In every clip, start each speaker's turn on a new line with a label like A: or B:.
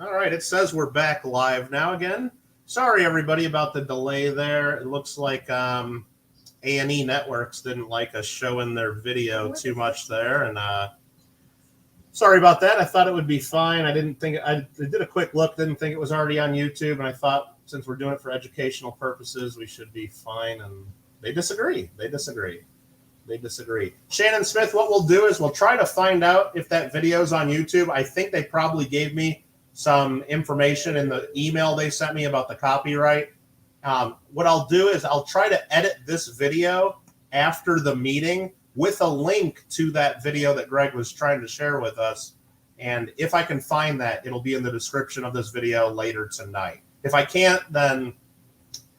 A: All right, it says we're back live now again. Sorry, everybody, about the delay there. It looks like A&E Networks didn't like us showing their video too much there, and sorry about that. I thought it would be fine. I didn't think I did a quick look, didn't think it was already on YouTube, and I thought since we're doing it for educational purposes, we should be fine. And they disagree. They disagree. Shannon Smith, what we'll do is we'll try to find out if that video's on YouTube. I think they probably gave me some information in the email they sent me about the copyright. What I'll do is I'll try to edit this video after the meeting with a link to that video that Gregg was trying to share with us. And if I can find that, it'll be in the description of this video later tonight. If I can't, then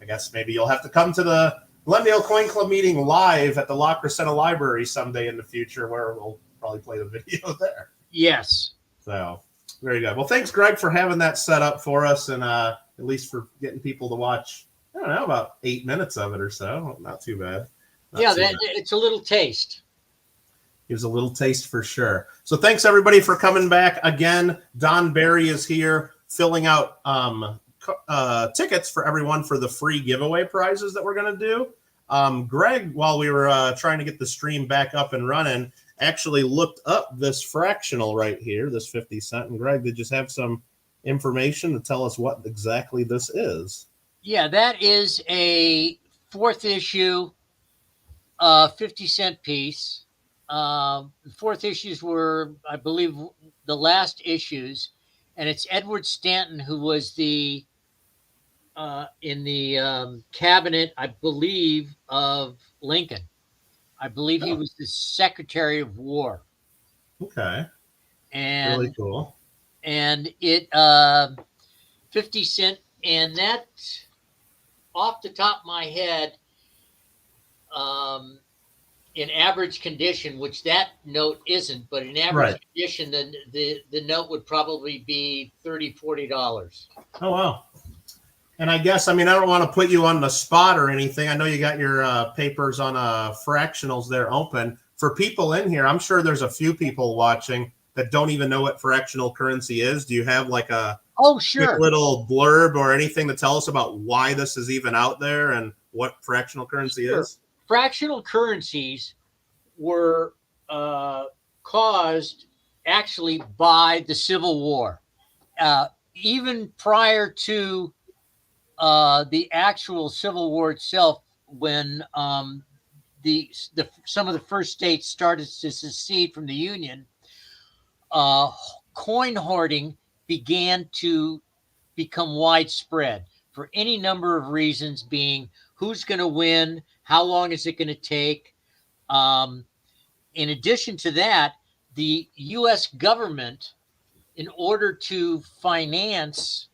A: I guess maybe you'll have to come to the Glendale Coin Club meeting live at the La Crescenta Library someday in the future, where we'll probably play the video there.
B: Yes.
A: So, very good. Well, thanks, Gregg, for having that set up for us, and at least for getting people to watch, I don't know, about 8 minutes of it or so. Not too bad.
B: It's a little taste.
A: Gives a little taste for sure. So thanks, everybody, for coming back. Again, Don Barry is here filling out tickets for everyone for the free giveaway prizes that we're going to do. Gregg, while we were trying to get the stream back up and running, actually looked up this fractional right here, this 50 cent. And Gregg, did you just have some information to tell us what exactly this is?
B: Yeah, that is a fourth issue 50-cent piece. The fourth issues were, I believe, the last issues. And it's Edward Stanton, who was the in the cabinet, I believe, of Lincoln. I believe he was the Secretary of War.
A: Okay.
B: And
A: really cool.
B: And it 50 cent, and that, off the top of my head, in average condition, which that note isn't, but in average condition, the note would probably be $30-$40.
A: Oh, wow. And I guess, I mean, I don't want to put you on the spot or anything. I know you got your papers on fractionals there open. For people in here, I'm sure there's a few people watching that don't even know what fractional currency is. Do you have like a quick little blurb or anything to tell us about why this is even out there and what fractional currency is?
B: Fractional currencies were caused actually by the Civil War. Even prior to the actual Civil War itself, when some of the first states started to secede from the Union, coin hoarding began to become widespread for any number of reasons, being who's going to win, how long is it going to take. In addition to that, the U.S. government, in order to finance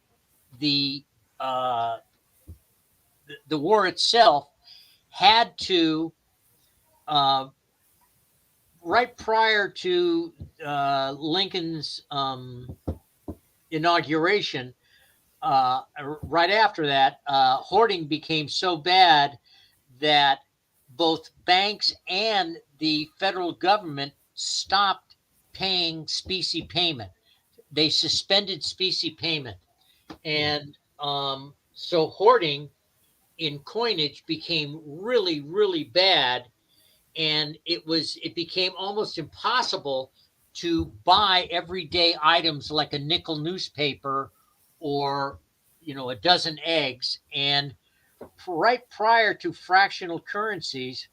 B: the war itself, had to, right prior to Lincoln's inauguration, right after that, hoarding became so bad that both banks and the federal government stopped paying specie payment. They suspended specie payment. And so hoarding in coinage became really, really bad. And it became almost impossible to buy everyday items like a nickel newspaper or, a dozen eggs. And right prior to fractional currencies,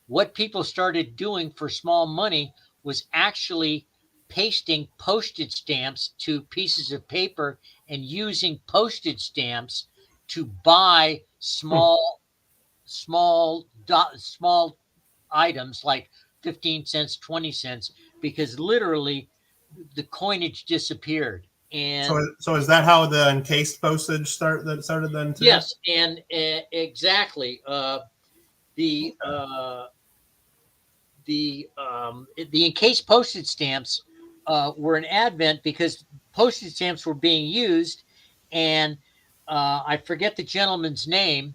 B: what people started doing for small money was actually pasting postage stamps to pieces of paper and using postage stamps to buy small items like 15 cents, 20 cents, because literally the coinage disappeared. And
A: so is that how the encased postage started then too?
B: Yes, and exactly. The encased postage stamps were an advent because postage stamps were being used, and I forget the gentleman's name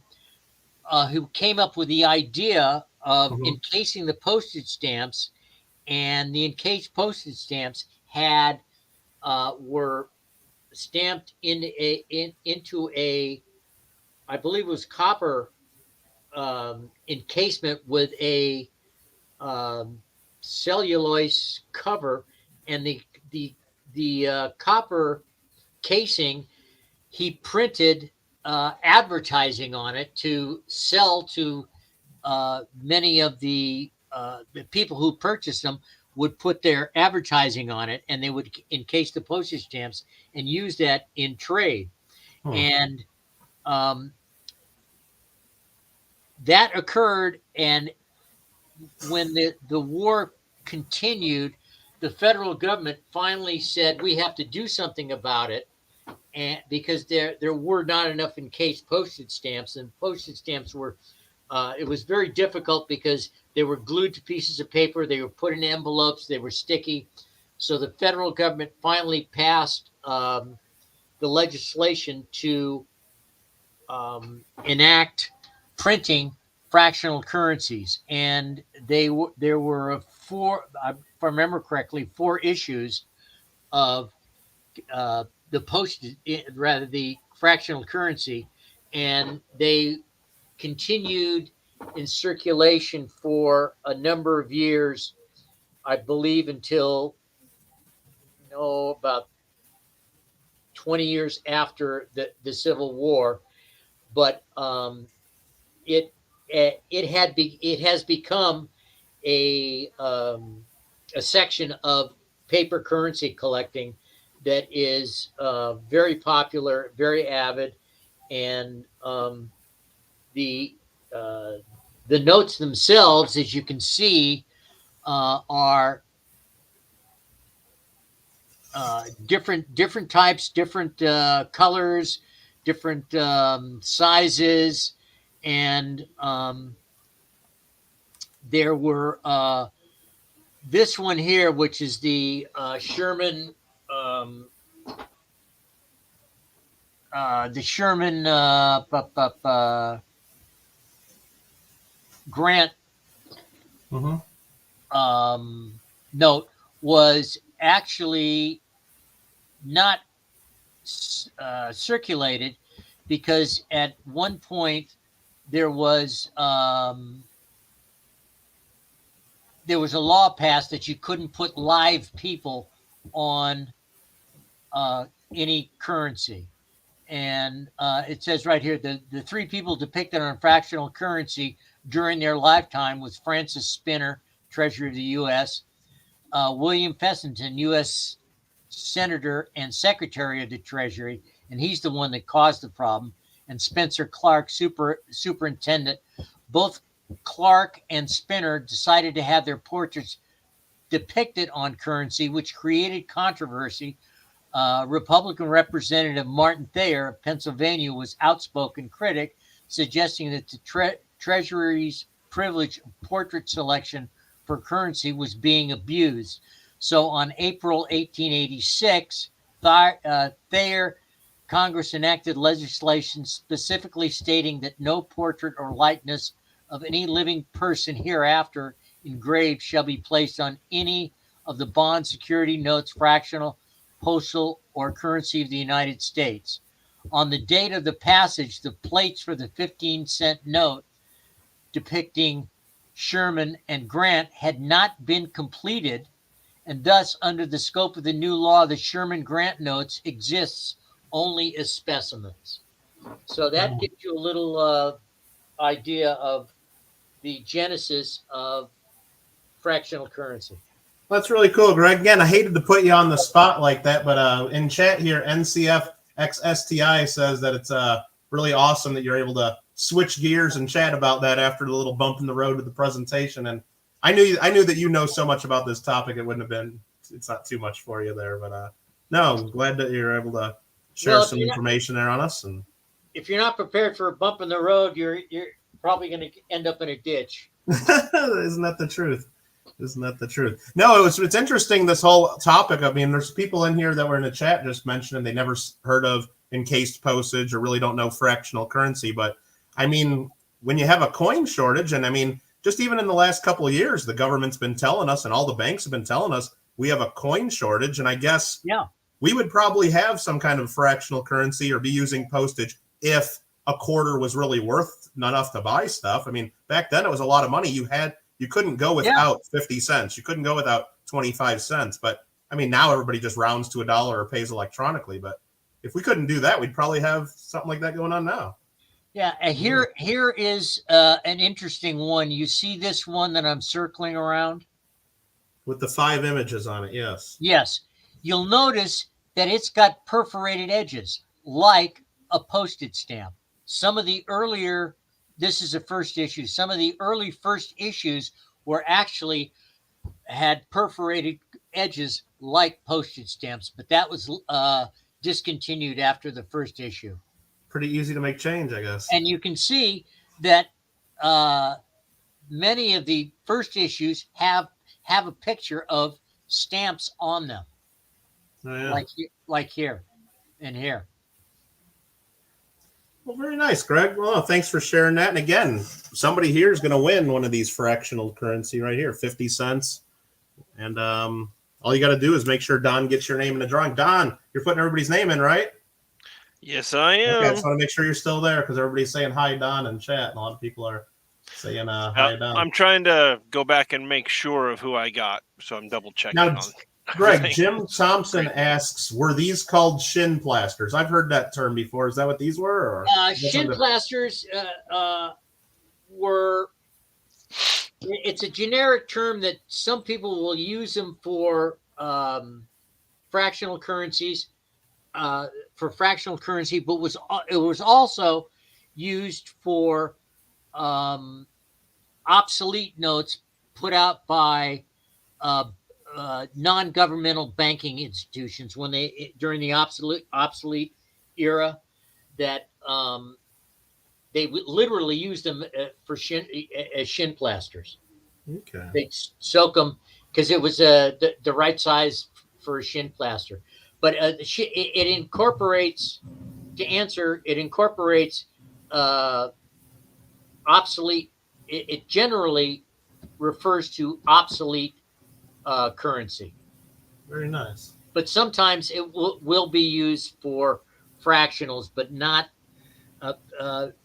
B: who came up with the idea of encasing the postage stamps, and the encased postage stamps were stamped into a, I believe it was copper encasement with a cellulose cover, and the copper casing, he printed advertising on it to sell to many of the people who purchased them. Would put their advertising on it, and they would encase the postage stamps and use that in trade. And that occurred, and when the war continued, the federal government finally said, we have to do something about it, and because there were not enough encased postage stamps, and postage stamps were it was very difficult because they were glued to pieces of paper, they were put in envelopes, they were sticky. So the federal government finally passed the legislation to enact printing fractional currencies, and there were four, if I remember correctly, 4 issues of the postage, rather the fractional currency, and they continued in circulation for a number of years, I believe until about 20 years after the Civil War. But it has become a section of paper currency collecting that is very popular, very avid, and the notes themselves, as you can see, are different types, different colors, different sizes, and there were this one here, which is the Sherman. The Sherman Grant note was actually not circulated because at one point there was a law passed that you couldn't put live people on any currency. And it says right here, the 3 people depicted on fractional currency during their lifetime was Francis Spinner, Treasurer of the U.S., William Fessenden, U.S. Senator and Secretary of the Treasury, and he's the one that caused the problem, and Spencer Clark, Superintendent. Both Clark and Spinner decided to have their portraits depicted on currency, which created controversy. Republican Representative Martin Thayer of Pennsylvania was outspoken critic, suggesting that the Treasury's privilege of portrait selection for currency was being abused. So on April 1886, Thayer, Congress enacted legislation specifically stating that no portrait or likeness of any living person hereafter engraved shall be placed on any of the bond, security, notes, fractional, postal, or currency of the United States. On the date of the passage, the plates for the 15-cent note depicting Sherman and Grant had not been completed, and thus, under the scope of the new law, the Sherman-Grant notes exists only as specimens. So that gives you a little idea of the genesis of fractional currency.
A: That's really cool, Greg. Again, I hated to put you on the spot like that, but in chat here, NCFXSTI says that it's really awesome that you're able to switch gears and chat about that after the little bump in the road with the presentation. And I knew that you know so much about this topic, it wouldn't have been, it's not too much for you there, but no, I'm glad that you're able to share some information there on us. And
B: if you're not prepared for a bump in the road, you're probably going to end up in a ditch.
A: Isn't that the truth? Isn't that the truth? No, it's interesting, this whole topic. I mean, there's people in here that were in the chat just mentioning they never heard of encased postage or really don't know fractional currency. But I mean, when you have a coin shortage, and I mean, just even in the last couple of years, the government's been telling us and all the banks have been telling us we have a coin shortage. And I guess we would probably have some kind of fractional currency or be using postage if a quarter was really worth enough to buy stuff. I mean, back then it was a lot of money. You couldn't go without 50 cents. You couldn't go without 25 cents. But I mean, now everybody just rounds to $1 or pays electronically. But if we couldn't do that, we'd probably have something like that going on now.
B: Yeah, and here is an interesting one. You see this one that I'm circling around?
A: With the 5 images on it, yes.
B: Yes. You'll notice that it's got perforated edges, like a postage stamp. Some of the earlier, this is the first issue, some of the early first issues were actually had perforated edges like postage stamps, but that was discontinued after the first issue.
A: Pretty easy to make change, I guess.
B: And you can see that many of the first issues have a picture of stamps on them.
A: Oh, yeah.
B: Like here and here.
A: Well, very nice, Greg. Well, thanks for sharing that. And again, somebody here is going to win one of these fractional currency right here, 50 cents. And all you got to do is make sure Don gets your name in the drawing. Don, you're putting everybody's name in, right?
C: Yes, I am.
A: Okay, I just want to make sure you're still there because everybody's saying hi, Don, in chat. And a lot of people are saying hi, Don.
C: I'm trying to go back and make sure of who I got, so I'm double checking.
A: Now, Greg, Jim Thompson asks, were these called shin plasters? I've heard that term before. Is that what these were? Or
B: shin plasters were, it's a generic term that some people will use them for fractional currencies, but it was also used for obsolete notes put out by non-governmental banking institutions when during the obsolete era, that they would literally use them for as shin plasters.
A: Okay.
B: They soak them because it was the right size for a shin plaster. But it incorporates, to answer, it incorporates obsolete. It generally refers to obsolete currency.
A: Very nice.
B: But sometimes it will be used for fractionals, but not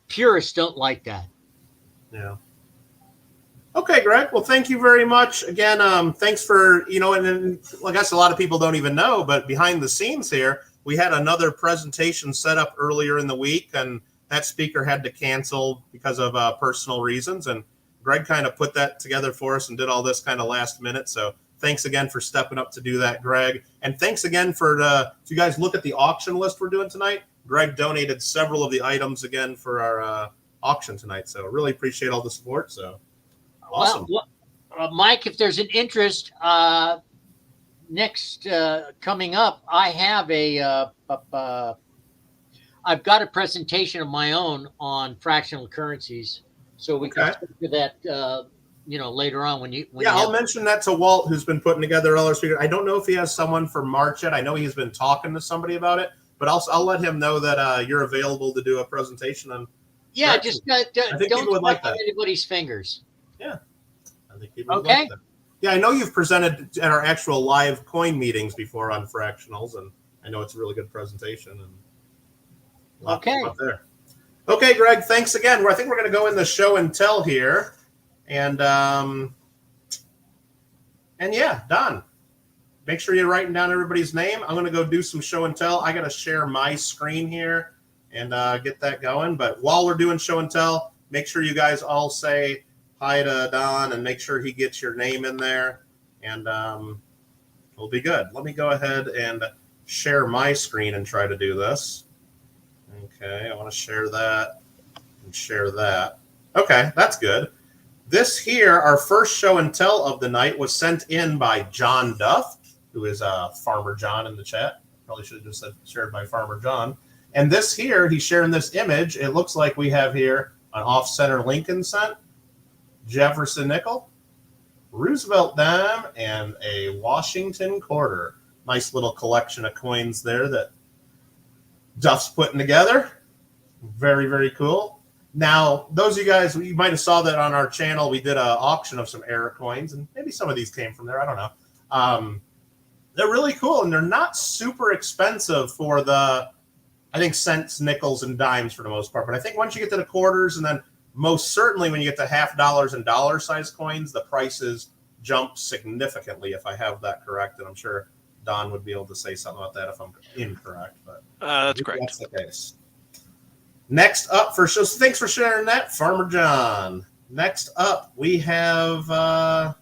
B: purists don't like that.
A: Yeah. Okay, Greg. Well, thank you very much. Again, thanks for, and I guess a lot of people don't even know, but behind the scenes here, we had another presentation set up earlier in the week, and that speaker had to cancel because of personal reasons. And Greg kind of put that together for us and did all this kind of last minute. So thanks again for stepping up to do that, Greg. And thanks again for, if you guys look at the auction list we're doing tonight, Greg donated several of the items again for our auction tonight. So really appreciate all the support. So awesome.
B: Well, Mike, if there's an interest, next coming up, I have I've got a presentation of my own on fractional currencies. So we can speak to that, later on when you.
A: I'll mention that to Walt, who's been putting together all our speakers. I don't know if he has someone for March yet. I know he's been talking to somebody about it, but I'll let him know that you're available to do a presentation on.
B: Yeah, just don't touch anybody's fingers.
A: Yeah, I think people would like that. Yeah, I know you've presented at our actual live coin meetings before on fractionals, and I know it's a really good presentation. And up there. Okay, Greg, thanks again. I think we're going to go in the show and tell here. And yeah, Don, make sure you're writing down everybody's name. I'm going to go do some show and tell. I got to share my screen here and get that going. But while we're doing show and tell, make sure you guys all say hi to Don and make sure he gets your name in there. And we'll be good. Let me go ahead and share my screen and try to do this. Okay, I want to share that and share that. Okay, that's good. This here, our first show and tell of the night, was sent in by John Duff, who is Farmer John in the chat. Probably should have just said shared by Farmer John. And this here, he's sharing this image. It looks like we have here an off-center Lincoln cent, Jefferson nickel, Roosevelt dime, and a Washington quarter. Nice little collection of coins there that Duff's putting together. Very, very cool. Now, those of you guys, you might have saw that on our channel. We did an auction of some era coins, and maybe some of these came from there. I don't know. They're really cool, and they're not super expensive for the, I think, cents, nickels, and dimes for the most part. But I think once you get to the quarters, and then most certainly when you get to $50 and dollar size coins, the prices jump significantly, if I have that correct. And I'm sure Don would be able to say something about that if I'm incorrect. But
C: That's correct.
A: That's the case. Next up for shows, thanks for sharing that, Farmer John. Next up, we have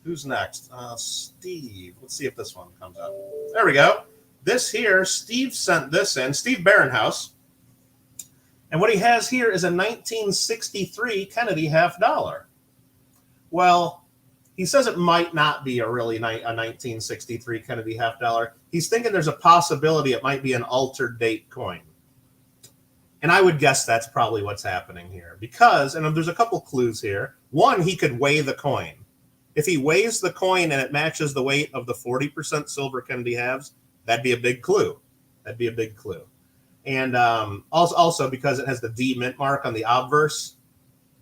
A: who's next? Steve. Let's see if this one comes up. There we go. This here, Steve sent this in. Steve Barrenhouse. And what he has here is a 1963 Kennedy half dollar. Well, he says it might not be a 1963 Kennedy half dollar. He's thinking there's a possibility it might be an altered date coin. And I would guess that's probably what's happening here. Because, and there's a couple clues here. One, he could weigh the coin. If he weighs the coin and it matches the weight of the 40% silver Kennedy halves, that'd be a big clue. That'd be a big clue. And also because it has the D mint mark on the obverse.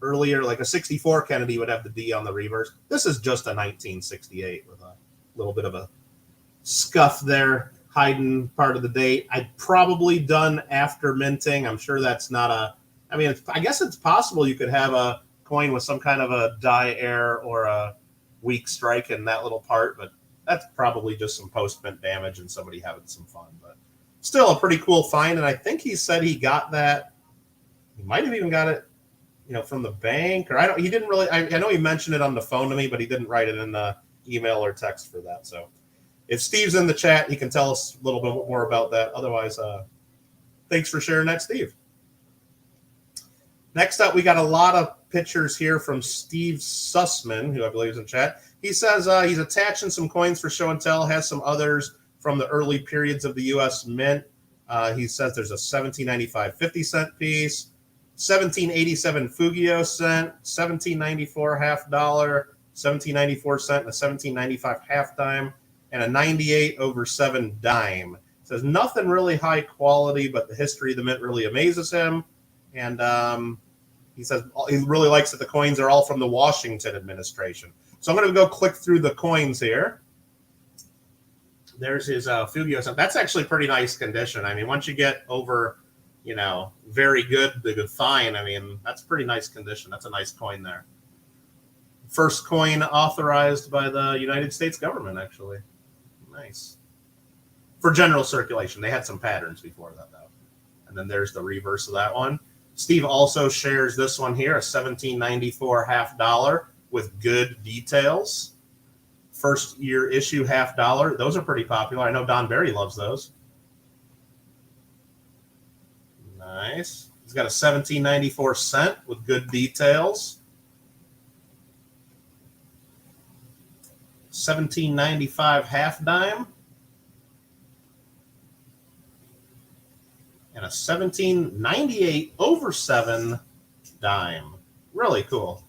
A: Earlier, like a 64 Kennedy would have the D on the reverse. This is just a 1968 with a little bit of a scuff there, hiding part of the date. I'd probably done after minting. I'm sure that's not a, I mean, I guess it's possible you could have a coin with some kind of a die error or a weak strike in that little part, but that's probably just some post-mint damage and somebody having some fun. But still a pretty cool find, and I think he said he got that. He might have even got it, from the bank, or he didn't really. I know he mentioned it on the phone to me, but he didn't write it in the email or text for that. So if Steve's in the chat, he can tell us a little bit more about that. Otherwise, thanks for sharing that, Steve. Next up, we got a lot of pictures here from Steve Sussman, who I believe is in chat. He says he's attaching some coins for show and tell, has some others from the early periods of the U.S. Mint. He says there's a 1795 50-cent piece, 1787 Fugio cent, 1794 half dollar, 1794 cent, and a 1795 half dime, and a 98/7 dime. It says nothing really high quality, but the history of the mint really amazes him. And he says he really likes that the coins are all from the Washington administration. So I'm going to go click through the coins here. There's his Fugio cent. That's actually pretty nice condition. I mean, once you get over, very good, the good fine, I mean, that's pretty nice condition. That's a nice coin there. First coin authorized by the United States government, actually. Nice. For general circulation. They had some patterns before that, though. And then there's the reverse of that one. Steve also shares this one here, a 1794 half dollar with good details. First year issue half dollar. Those are pretty popular. I know Don Barry loves those. Nice. He's got a 1794 cent with good details. 1795 half dime. And a 1798/7 dime. Really cool.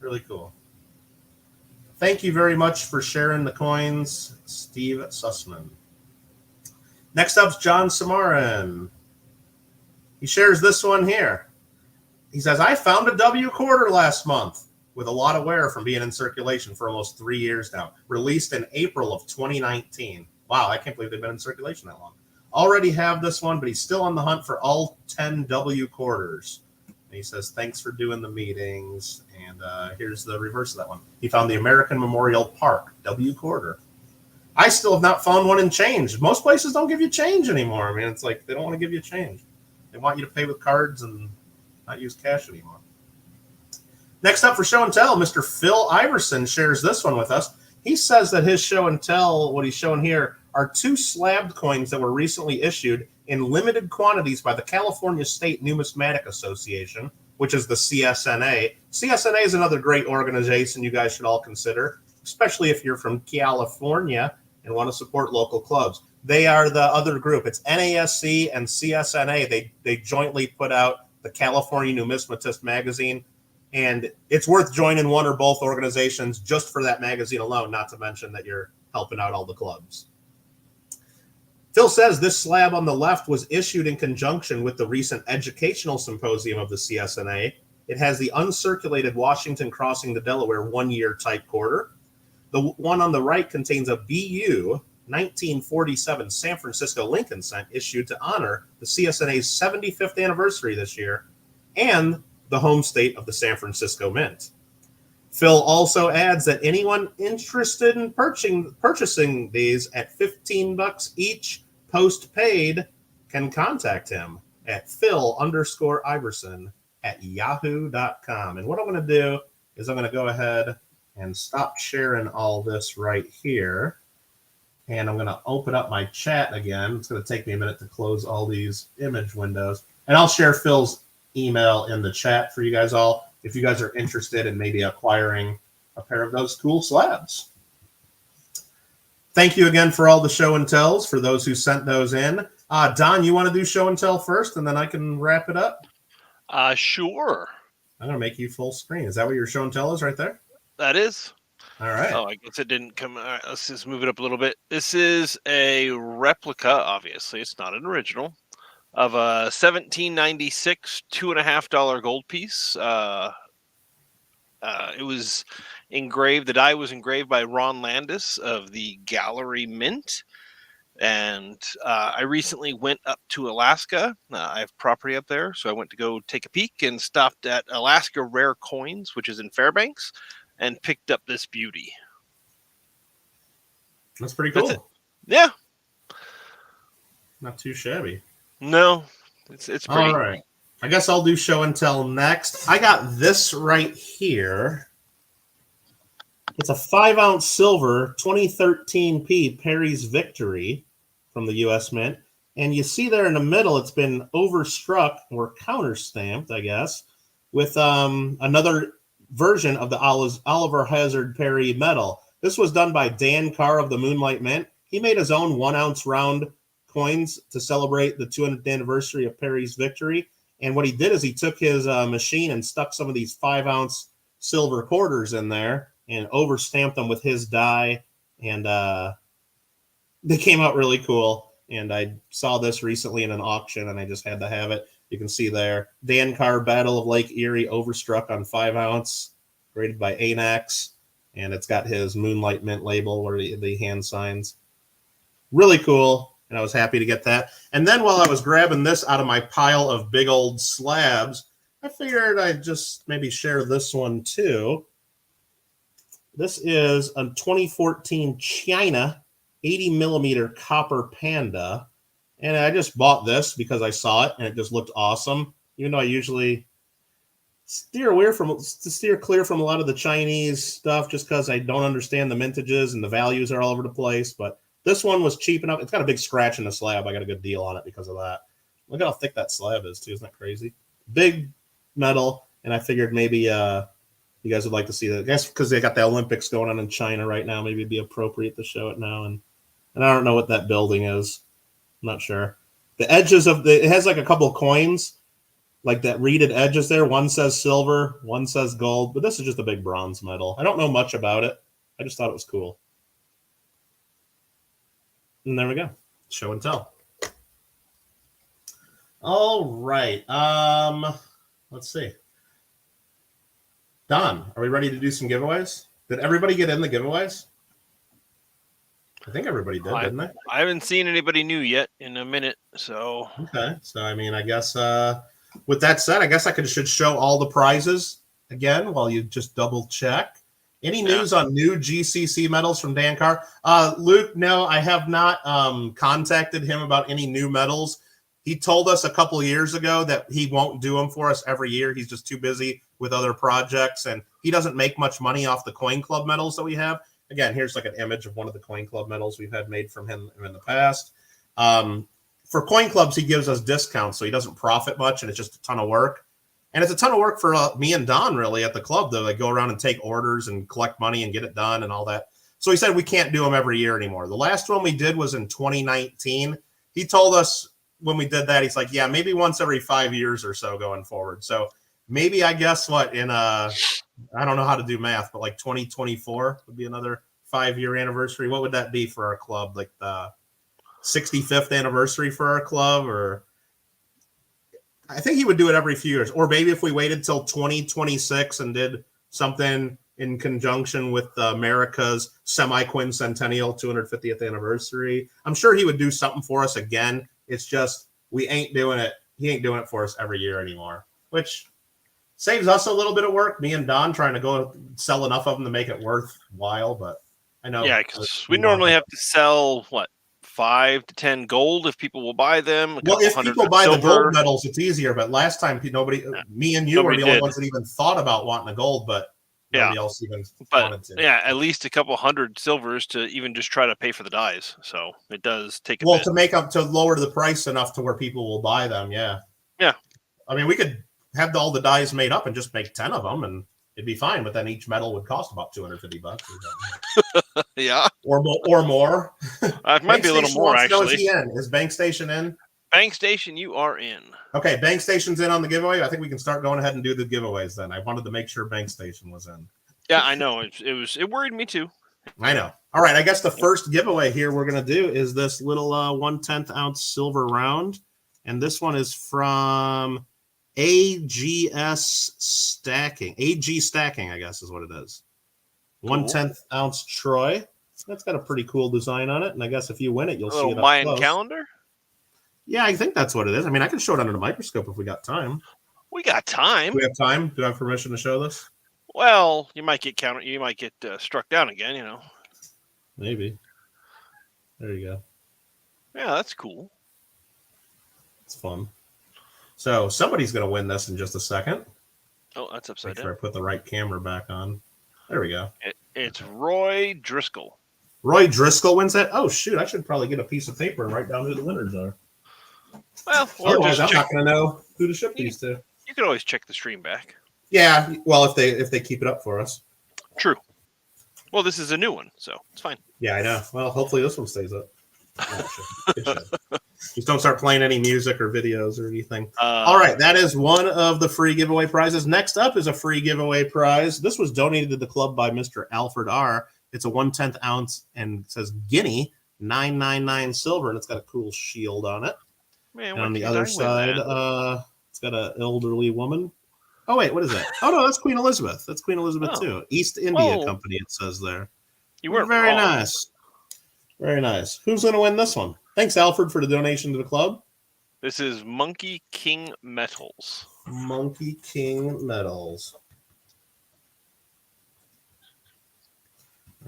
A: Really cool. Thank you very much for sharing the coins, Steve Sussman. Next up is John Samarin. He shares this one here. He says, I found a W quarter last month with a lot of wear from being in circulation for almost 3 years now. Released in April of 2019. Wow, I can't believe they've been in circulation that long. Already have this one, but he's still on the hunt for all 10 W quarters. And he says, thanks for doing the meetings. And here's the reverse of that one. He found the American Memorial Park W quarter. I still have not found one in change. Most places don't give you change anymore. I mean, it's like they don't want to give you change. They want you to pay with cards and not use cash anymore. Next up for show and tell, Mr. Phil Iverson shares this one with us. He says that his show and tell, what he's showing here, are 2 slabbed coins that were recently issued in limited quantities by the California State Numismatic Association, which is the CSNA. CSNA is another great organization you guys should all consider, especially if you're from California and want to support local clubs. They are the other group. It's NASC and CSNA. They jointly put out the California Numismatist magazine, and it's worth joining one or both organizations just for that magazine alone, not to mention that you're helping out all the clubs. Phil says this slab on the left was issued in conjunction with the recent educational symposium of the CSNA. It has the uncirculated Washington crossing the Delaware 1-year type quarter. The one on the right contains a BU 1947 San Francisco Lincoln cent issued to honor the CSNA's 75th anniversary this year and the home state of the San Francisco Mint. Phil also adds that anyone interested in purchasing these at $15 each post-paid can contact him at phil_iverson@yahoo.com. And what I'm going to do is I'm going to go ahead and stop sharing all this right here. And I'm going to open up my chat again. It's going to take me a minute to close all these image windows. And I'll share Phil's email in the chat for you guys all if you guys are interested in maybe acquiring a pair of those cool slabs. Thank you again for all the show and tells, for those who sent those in. Don, you want to do show and tell first, and then I can wrap it up?
C: Sure.
A: I'm going to make you full screen. Is that what your show and tell is right there?
C: That is.
A: All right.
C: Oh, I guess it didn't come. All right, let's just move it up a little bit. This is a replica, obviously. It's not an original, of a 1796 $2.50 gold piece. It was engraved, the die was engraved by Ron Landis of the Gallery Mint. And I recently went up to Alaska. I have property up there, so I went to go take a peek and stopped at Alaska Rare Coins, which is in Fairbanks, and picked up this beauty.
A: That's pretty cool.
C: Yeah.
A: Not too shabby.
C: No, it's pretty.
A: All right. I guess I'll do show and tell next. I got this right here. It's a 5-ounce silver 2013 Perry's Victory from the U.S. Mint. And you see there in the middle, it's been overstruck or counter-stamped, I guess, with another version of the Oliver Hazard Perry medal. This was done by Dan Carr of the Moonlight Mint. He made his own 1-ounce round coins to celebrate the 200th anniversary of Perry's Victory. And what he did is he took his machine and stuck some of these 5-ounce silver quarters in there and overstamped them with his die. And they came out really cool. And I saw this recently in an auction, and I just had to have it. You can see there, Dan Carr Battle of Lake Erie overstruck on 5-ounce, graded by ANAX. And it's got his Moonlight Mint label where the hand signs. Really cool. And I was happy to get that. And then while I was grabbing this out of my pile of big old slabs, I figured I'd just maybe share this one too. This is a 2014 China 80 millimeter copper Panda. And I just bought this because I saw it and it just looked awesome. Even though I usually steer clear from a lot of the Chinese stuff just because I don't understand the mintages and the values are all over the place. But this one was cheap enough. It's got a big scratch in the slab. I got a good deal on it because of that. Look at how thick that slab is, too. Isn't that crazy? Big metal, and I figured maybe you guys would like to see that. I guess because they got the Olympics going on in China right now, maybe it'd be appropriate to show it now. And I don't know what that building is. I'm not sure. The edges of it has like a couple of coins, like that reeded edges there. One says silver, one says gold, but this is just a big bronze medal. I don't know much about it. I just thought it was cool. And there we go. Show and tell. All right. Let's see. Don, are we ready to do some giveaways? Did everybody get in the giveaways? I think everybody did, didn't they?
C: I haven't seen anybody new yet in a minute, so.
A: Okay. So, I mean, I guess with that said, I guess should show all the prizes again while you just double check. Any news on new GCC medals from Dan Carr? Luke, no, I have not contacted him about any new medals. He told us a couple of years ago that he won't do them for us every year. He's just too busy with other projects, and he doesn't make much money off the Coin Club medals that we have. Again, here's like an image of one of the Coin Club medals we've had made from him in the past. For Coin Clubs, he gives us discounts, so he doesn't profit much, and it's just a ton of work. And it's a ton of work for me and Don, really, at the club, to like go around and take orders and collect money and get it done and all that. So he said we can't do them every year anymore. The last one we did was in 2019. He told us when we did that, he's like, yeah, maybe once every 5 years or so going forward. So maybe, I guess, I don't know how to do math, but like 2024 would be another 5-year anniversary. What would that be for our club? Like the 65th anniversary for our club? Or I think he would do it every few years. Or maybe if we waited till 2026 and did something in conjunction with America's semi-quin Centennial 250th anniversary. I'm sure he would do something for us again. It's just we ain't doing it. He ain't doing it for us every year anymore, which saves us a little bit of work. Me and Don trying to go sell enough of them to make it worthwhile, but I know.
C: Yeah, because we normally have to sell, 5 to 10 gold if people will buy them.
A: Well, if people buy
C: silver.
A: the gold medals, it's easier. But last time, me and you were the only ones that even thought about wanting a gold, but nobody else even wanted to.
C: Yeah, at least a couple hundred silvers to even just try to pay for the dyes. So it does take a bit.
A: To lower the price enough to where people will buy them. Yeah.
C: Yeah.
A: I mean, we could have all the dyes made up and just make 10 of them, and it'd be fine. But then each medal would cost about $250.
C: Yeah.
A: Or more.
C: It might be a little more, actually.
A: Is Bank Station in?
C: Bank Station, you are in.
A: Okay, Bank Station's in on the giveaway. I think we can start going ahead and do the giveaways then. I wanted to make sure Bank Station was in.
C: Yeah, I know. It worried me too.
A: I know. All right, I guess the first giveaway here we're going to do is this little 1/10 ounce silver round. And this one is from AGS Stacking. AG Stacking, I guess is what it is. Cool. 1/10 ounce Troy. That's got a pretty cool design on it. And I guess if you win it, you'll see it up
C: Mayan
A: close.
C: calendar?
A: Yeah, I think that's what it is. I mean, I can show it under the microscope if we got time.
C: We got time.
A: Do we have time? Do I have permission to show this?
C: Well, you might get You might get struck down again,
A: Maybe. There you go.
C: Yeah, that's cool.
A: It's fun. So somebody's going to win this in just a second.
C: Oh, that's upside
A: Make
C: down.
A: sure I put the right camera back on. There we go.
C: It's Roy Driscoll.
A: Roy Driscoll wins that? Oh, shoot. I should probably get a piece of paper and write down who the winners are.
C: Well,
A: otherwise, I'm not going to know who to ship these to.
C: You can always check the stream back.
A: Yeah, well, if they keep it up for us.
C: True. Well, this is a new one, so it's fine.
A: Yeah, I know. Well, hopefully this one stays up. It should. Just don't start playing any music or videos or anything. All right, that is one of the free giveaway prizes. Next up is a free giveaway prize. This was donated to the club by Mr. Alfred R. It's a 1/10 ounce and it says Guinea 999 silver, and it's got a cool shield on it.
C: Man,
A: and on the other side, it's got an elderly woman. Oh, wait, what is that? Oh, no, that's Queen Elizabeth. That's Queen Elizabeth, too. East India Company, it says there.
C: You were
A: very
C: wrong.
A: Nice. Very nice. Who's going to win this one? Thanks, Alfred, for the donation to the club.
C: This is Monkey King Metals.
A: Monkey King Metals.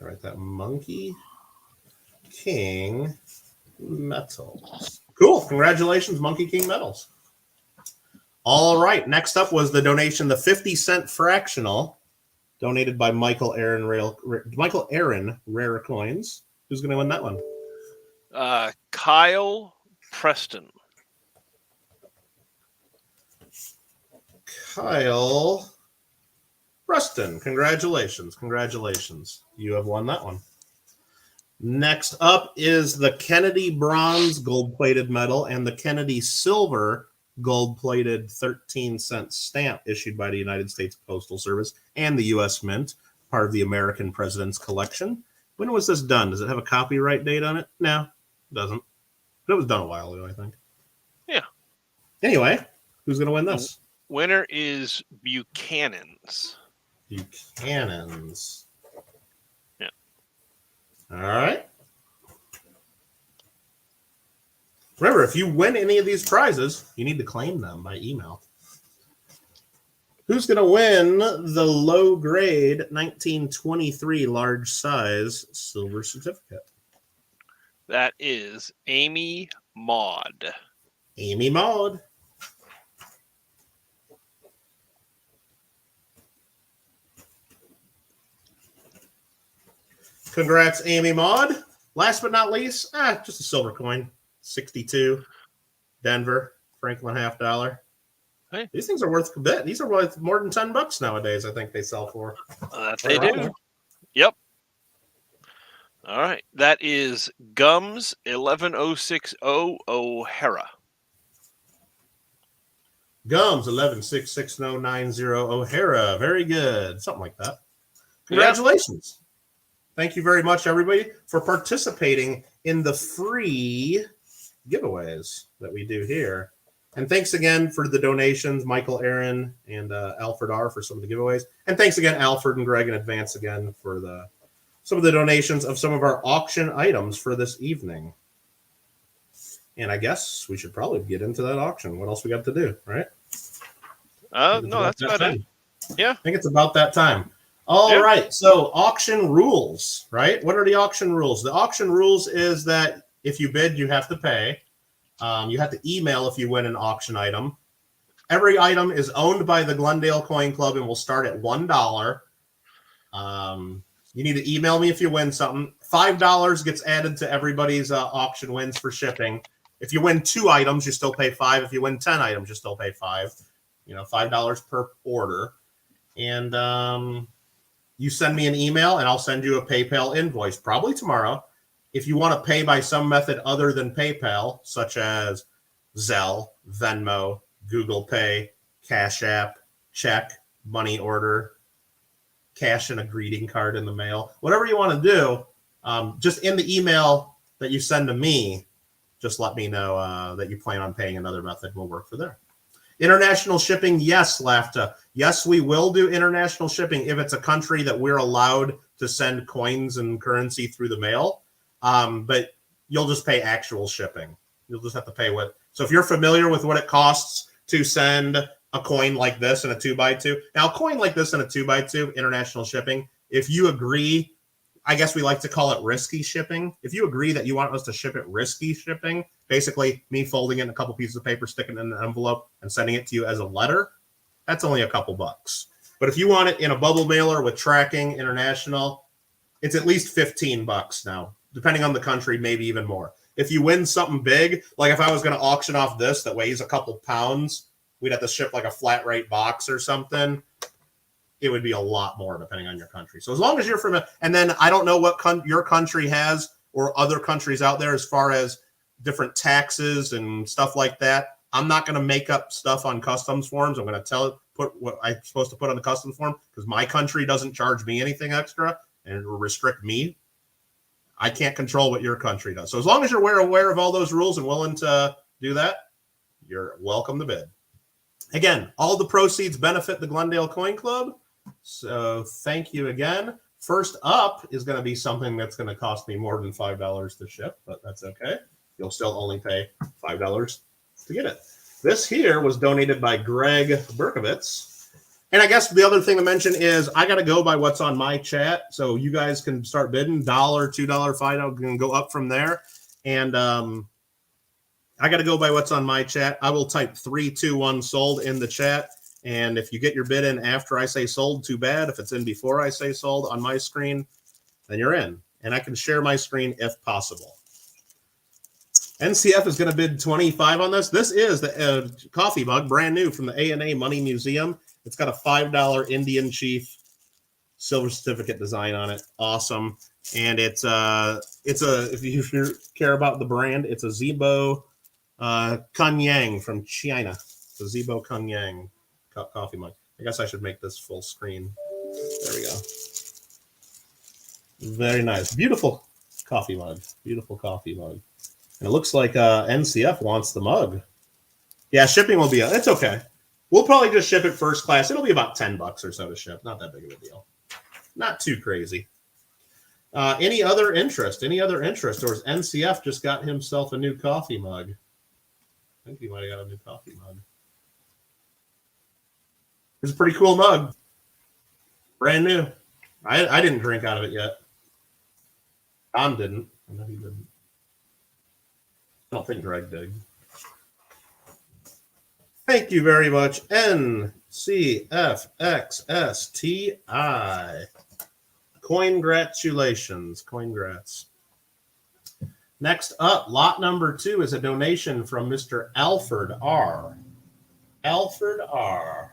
A: All right, that Monkey King Metals. Cool. Congratulations, Monkey King Metals. All right. Next up was the donation, the 50-cent fractional, donated by Michael Aaron Rare Coins. Who's going to win that one?
C: Kyle Preston.
A: Kyle Preston. Congratulations. You have won that one. Next up is the Kennedy Bronze gold-plated medal and the Kennedy Silver gold-plated 13-cent stamp issued by the United States Postal Service and the U.S. Mint, part of the American President's Collection. When was this done? Does it have a copyright date on it? No, it doesn't. But it was done a while ago, I think.
C: Yeah.
A: Anyway, who's going to win this?
C: Winner is Buchanan's.
A: Buchanan's.
C: Yeah.
A: All right. Remember, if you win any of these prizes, you need to claim them by email. Who's going to win the low-grade 1923 large size silver certificate?
C: That is Amy Maud.
A: Amy Maud. Congrats, Amy Maud. Last but not least, just a silver coin. 62. Denver. Franklin $50.
C: Hey.
A: These things are worth a bit. These are worth more than $10 nowadays, I think they sell for.
C: They do. Yep. All right. That is Gums 11060 O'Hara.
A: Gums 1166090 O'Hara. Very good. Something like that. Congratulations. Yep. Thank you very much, everybody, for participating in the free giveaways that we do here. And thanks again for the donations, Michael, Aaron, and Alfred R. for some of the giveaways. And thanks again, Alfred and Greg, in advance again for some of the donations of some of our auction items for this evening. And I guess we should probably get into that auction. What else we got to do, right?
C: No, that's about it. Yeah.
A: I think it's about that time. All right. So auction rules, right? What are the auction rules? The auction rules is that if you bid, you have to pay. You have to email if you win an auction item. Every item is owned by the Glendale Coin Club and will start at $1. You need to email me if you win something. $5 gets added to everybody's auction wins for shipping. If you win 2 items, you still pay $5. If you win 10 items, you still pay $5. $5 per order. And you send me an email, and I'll send you a PayPal invoice, probably tomorrow. If you want to pay by some method other than PayPal, such as Zelle, Venmo, Google Pay, Cash App, check, money order, cash in a greeting card in the mail, whatever you want to do, just in the email that you send to me, just let me know that you plan on paying another method. We'll work for there. International shipping, yes, LAFTA. Yes, we will do international shipping if it's a country that we're allowed to send coins and currency through the mail. But you'll just pay actual shipping. You'll just have to pay what. So if you're familiar with what it costs to send a coin like this in a 2x2. Now, a coin like this in a 2x2, international shipping, if you agree, I guess we like to call it risky shipping. If you agree that you want us to ship it risky shipping, basically me folding it in a couple pieces of paper, sticking it in an envelope, and sending it to you as a letter, that's only a couple bucks. But if you want it in a bubble mailer with tracking international, it's at least $15 now, depending on the country, maybe even more. If you win something big, like if I was going to auction off this that weighs a couple pounds, we'd have to ship like a flat rate box or something. It would be a lot more depending on your country. So as long as you're from and then I don't know what your country has or other countries out there as far as different taxes and stuff like that. I'm not going to make up stuff on customs forms. I'm going to put what I'm supposed to put on the customs form because my country doesn't charge me anything extra and it will restrict me. I can't control what your country does. So as long as you're aware of all those rules and willing to do that, you're welcome to bid. Again, all the proceeds benefit the Glendale Coin Club. So thank you again. First up is going to be something that's going to cost me more than $5 to ship, but that's okay. You'll still only pay $5 to get it. This here was donated by Gregg Bercovitz. And I guess the other thing to mention is I got to go by what's on my chat. So you guys can start bidding. $1, $2, $5 can go up from there. And I got to go by what's on my chat. I will type 3, 2, 1 sold in the chat. And if you get your bid in after I say sold, too bad. If it's in before I say sold on my screen, then you're in. And I can share my screen if possible. NCF is going to bid 25 on this. This is the coffee mug, brand new from the A&A Money Museum. It's got a $5 Indian Chief silver certificate design on it. Awesome. And it's if you care about the brand, it's a Zibo Kanyang from China. It's a Zibo Kanyang coffee mug. I guess I should make this full screen. There we go. Very nice. Beautiful coffee mug. Beautiful coffee mug. And it looks like NCF wants the mug. Yeah, shipping will be, it's okay. We'll probably just ship it first class. It'll be about $10 or so to ship. Not that big of a deal. Not too crazy. Any other interest? Or is NCF just got himself a new coffee mug? I think he might have got a new coffee mug. It's a pretty cool mug. Brand new. I didn't drink out of it yet. Tom didn't. I know he didn't. I don't think Greg did. Thank you very much, NCFXSTI. Coingratulations. Coingrats. Next up, lot number 2 is a donation from Mr. Alfred R. Alfred R.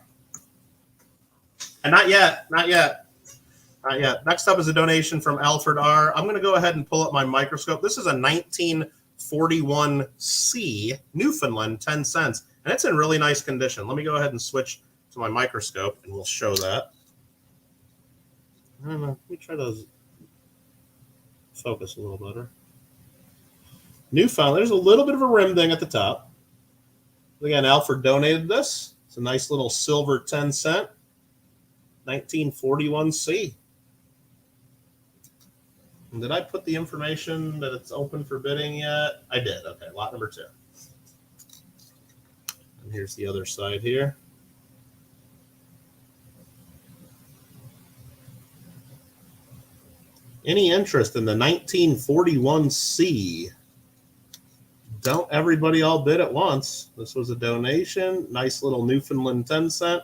A: And not yet. Next up is a donation from Alfred R. I'm going to go ahead and pull up my microscope. This is a 1941C Newfoundland, 10 cents. And it's in really nice condition. Let me go ahead and switch to my microscope, and we'll show that. I don't know. Let me try to focus a little better. Newfoundland. There's a little bit of a rim ding at the top. Again, Alfred donated this. It's a nice little silver 10-cent 1941C. And did I put the information that it's open for bidding yet? I did. Okay, lot number 2. And here's the other side here. Any interest in the 1941C? Don't everybody all bid at once. This was a donation. Nice little Newfoundland 10-cent.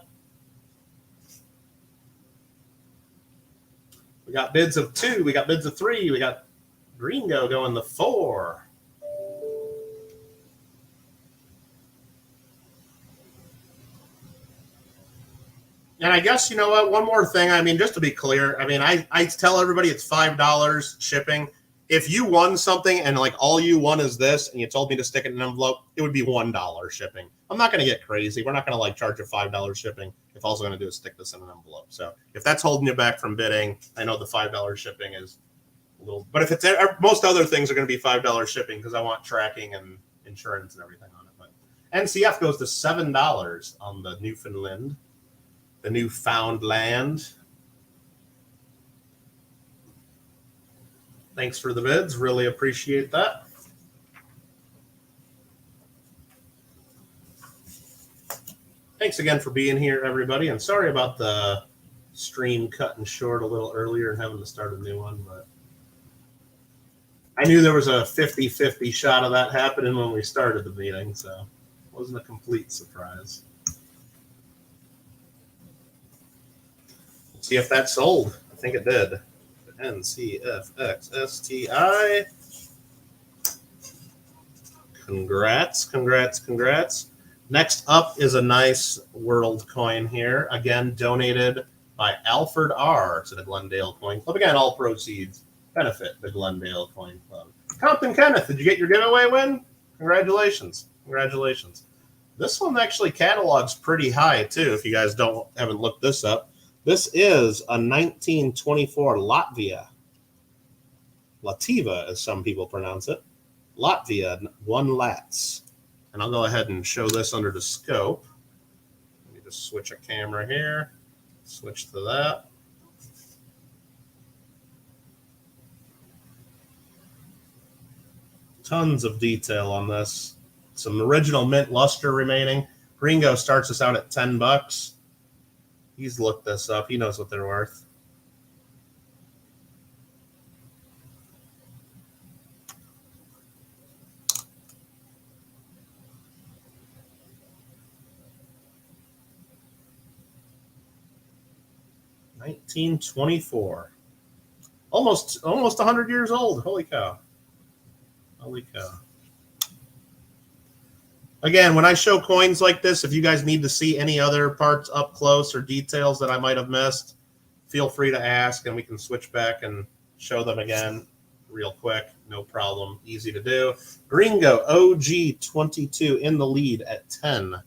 A: We got bids of 2. We got bids of 3. We got Gringo going the 4. And I guess, you know what, one more thing. I mean, just to be clear, I mean, I tell everybody it's $5 shipping. If you won something and like all you won is this and you told me to stick it in an envelope, it would be $1 shipping. I'm not going to get crazy. We're not going to like charge you $5 shipping if all I'm going to do is stick this in an envelope. So if that's holding you back from bidding, I know the $5 shipping is a little, but if it's most other things are going to be $5 shipping because I want tracking and insurance and everything on it. But NCF goes to $7 on the Newfoundland, the Newfoundland. Thanks for the bids. Really appreciate that. Thanks again for being here, everybody. And sorry about the stream cutting short a little earlier and having to start a new one, but I knew there was a 50-50 shot of that happening when we started the meeting, so it wasn't a complete surprise. Let's see if that sold. I think it did. NCFXSTI. Congrats, congrats, congrats. Next up is a nice world coin here. Again, donated by Alfred R. to the Glendale Coin Club. Again, all proceeds benefit the Glendale Coin Club. Compton Kenneth, did you get your giveaway win? Congratulations. Congratulations. This one actually catalogs pretty high, too, if you guys haven't looked this up. This is a 1924 Latvia. Lativa, as some people pronounce it. Latvia 1 Lats. And I'll go ahead and show this under the scope. Let me just switch a camera here. Switch to that. Tons of detail on this. Some original mint luster remaining. Gringo starts us out at $10. He's looked this up. He knows what they're worth. $1924. Almost 100 years old. Holy cow. Holy cow. Again, when I show coins like this, if you guys need to see any other parts up close or details that I might have missed, feel free to ask and we can switch back and show them again real quick. No problem. Easy to do. Gringo OG22 in the lead at $10.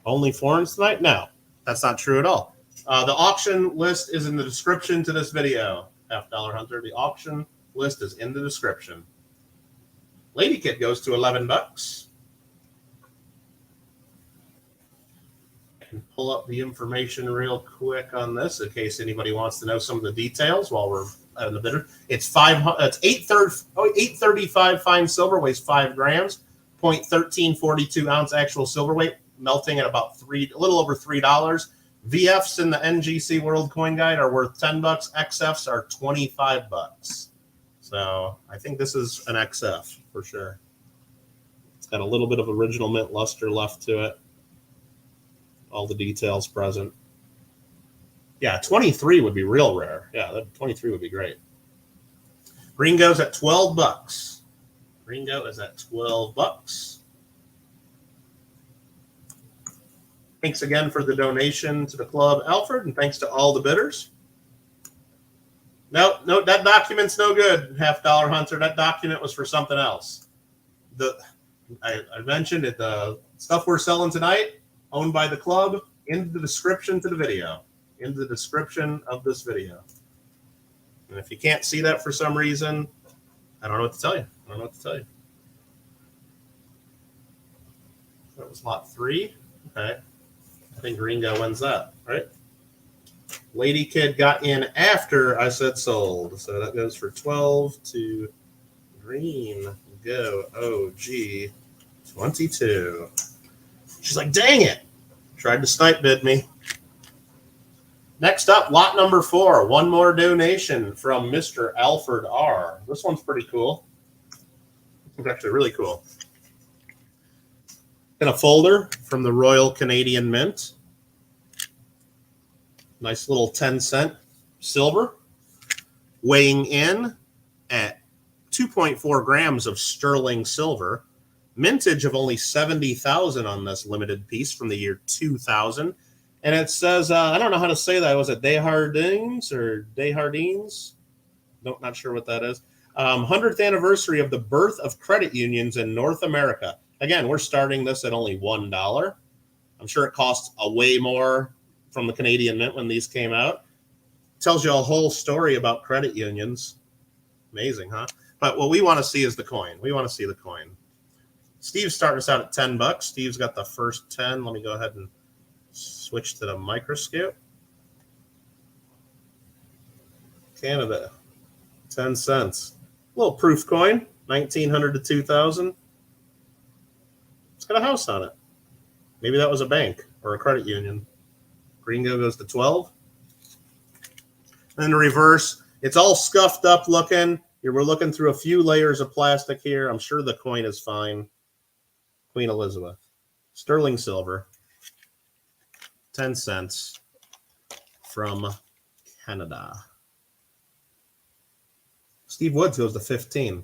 A: Only foreigns tonight? No, that's not true at all. The auction list is in the description to this video. $half Hunter. The auction list is in the description. Lady Kit goes to $11. I can pull up the information real quick on this in case anybody wants to know some of the details while we're in the bidder. It's 835 fine silver, weighs 5 grams, 0.1342 ounce actual silver weight. Melting at about a little over $3. VFs in the NGC World Coin Guide are worth $10. XFs are $25. So I think this is an XF for sure. It's got a little bit of original mint luster left to it. All the details present. Yeah, 23 would be real rare. Yeah, that 23 would be great. Gringo's at $12. Gringo is at $12. Thanks again for the donation to the club, Alfred, and thanks to all the bidders. No, that document's no good, $half Hunter. That document was for something else. I mentioned it. The stuff we're selling tonight, owned by the club, in the description to the video. In the description of this video. And if you can't see that for some reason, I don't know what to tell you. I don't know what to tell you. That was lot 3. Okay. I think Gringo wins that, right? Lady Kid got in after I said sold. So that goes for 12 to Green Go OG 22. She's like, dang it. Tried to snipe bid me. Next up, lot number 4. One more donation from Mr. Alfred R. This one's pretty cool. It's actually really cool. In a folder from the Royal Canadian Mint. Nice little 10-cent silver. Weighing in at 2.4 grams of sterling silver. Mintage of only 70,000 on this limited piece from the year 2000. And it says, I don't know how to say that. Was it Desjardins or Desjardins? Not sure what that is. 100th anniversary of the birth of credit unions in North America. Again, we're starting this at only $1. I'm sure it costs a way more from the Canadian Mint when these came out. Tells you a whole story about credit unions. Amazing, huh? But what we want to see is the coin. We want to see the coin. Steve's starting us out at $10. Steve's got the first 10. Let me go ahead and switch to the microscope. Canada, 10 cents. Little proof coin, 1900 to 2000. It's got a house on it. Maybe that was a bank or a credit union. Gringo goes to 12. Then the reverse, it's all scuffed up looking. We're looking through a few layers of plastic here. I'm sure the coin is fine. Queen Elizabeth. Sterling silver. 10 cents from Canada. Steve Woods goes to 15.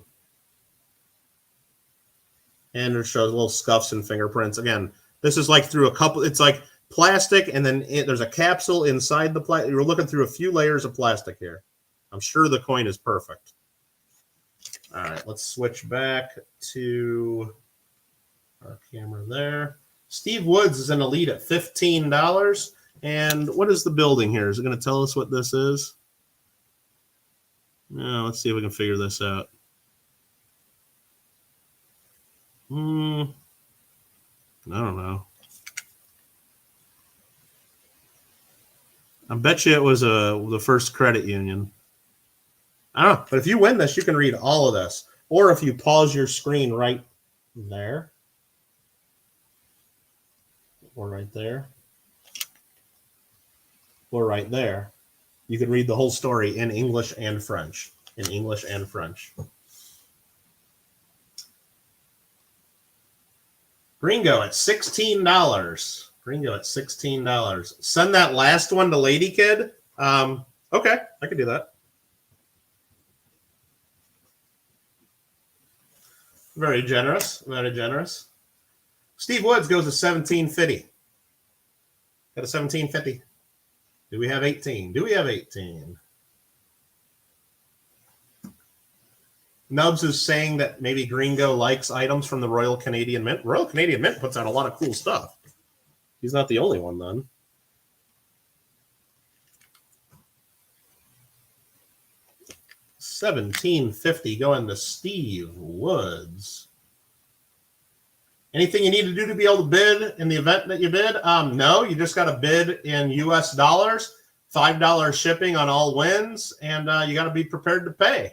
A: And it shows little scuffs and fingerprints. Again, this is like through a couple, it's like plastic, and then there's a capsule inside the plastic. You're looking through a few layers of plastic here. I'm sure the coin is perfect. All right, let's switch back to our camera there. Steve Woods is in the lead at $15. And what is the building here? Is it going to tell us what this is? No, let's see if we can figure this out. I don't know. I bet you it was the First Credit Union. I don't know. But if you win this, you can read all of this. Or if you pause your screen right there. Or right there. Or right there. You can read the whole story in English and French. In English and French. Gringo at $16. Gringo at $16. Send that last one to Lady Kid. Okay, I can do that. Very generous. Very generous. Steve Woods goes to 1750. Got a 1750. Do we have 18? Do we have 18? Nubs is saying that maybe Gringo likes items from the Royal Canadian Mint. Royal Canadian Mint puts out a lot of cool stuff. He's not the only one, then. $17.50 going to Steve Woods. Anything you need to do to be able to bid in the event that you bid? No, you just got to bid in US dollars, $5 shipping on all wins, and you got to be prepared to pay.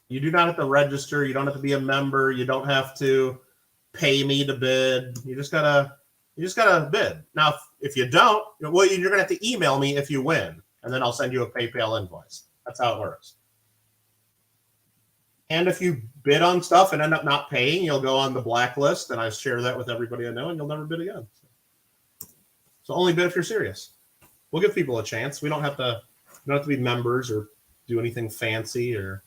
A: You do not have to register. You don't have to be a member. You don't have to pay me to bid. You just gotta bid. Now, if you don't, well, you're gonna have to email me if you win, and then I'll send you a PayPal invoice. That's how it works. And if you bid on stuff and end up not paying, you'll go on the blacklist, and I share that with everybody I know, and you'll never bid again. So only bid if you're serious. We'll give people a chance. We don't have to be members or do anything fancy or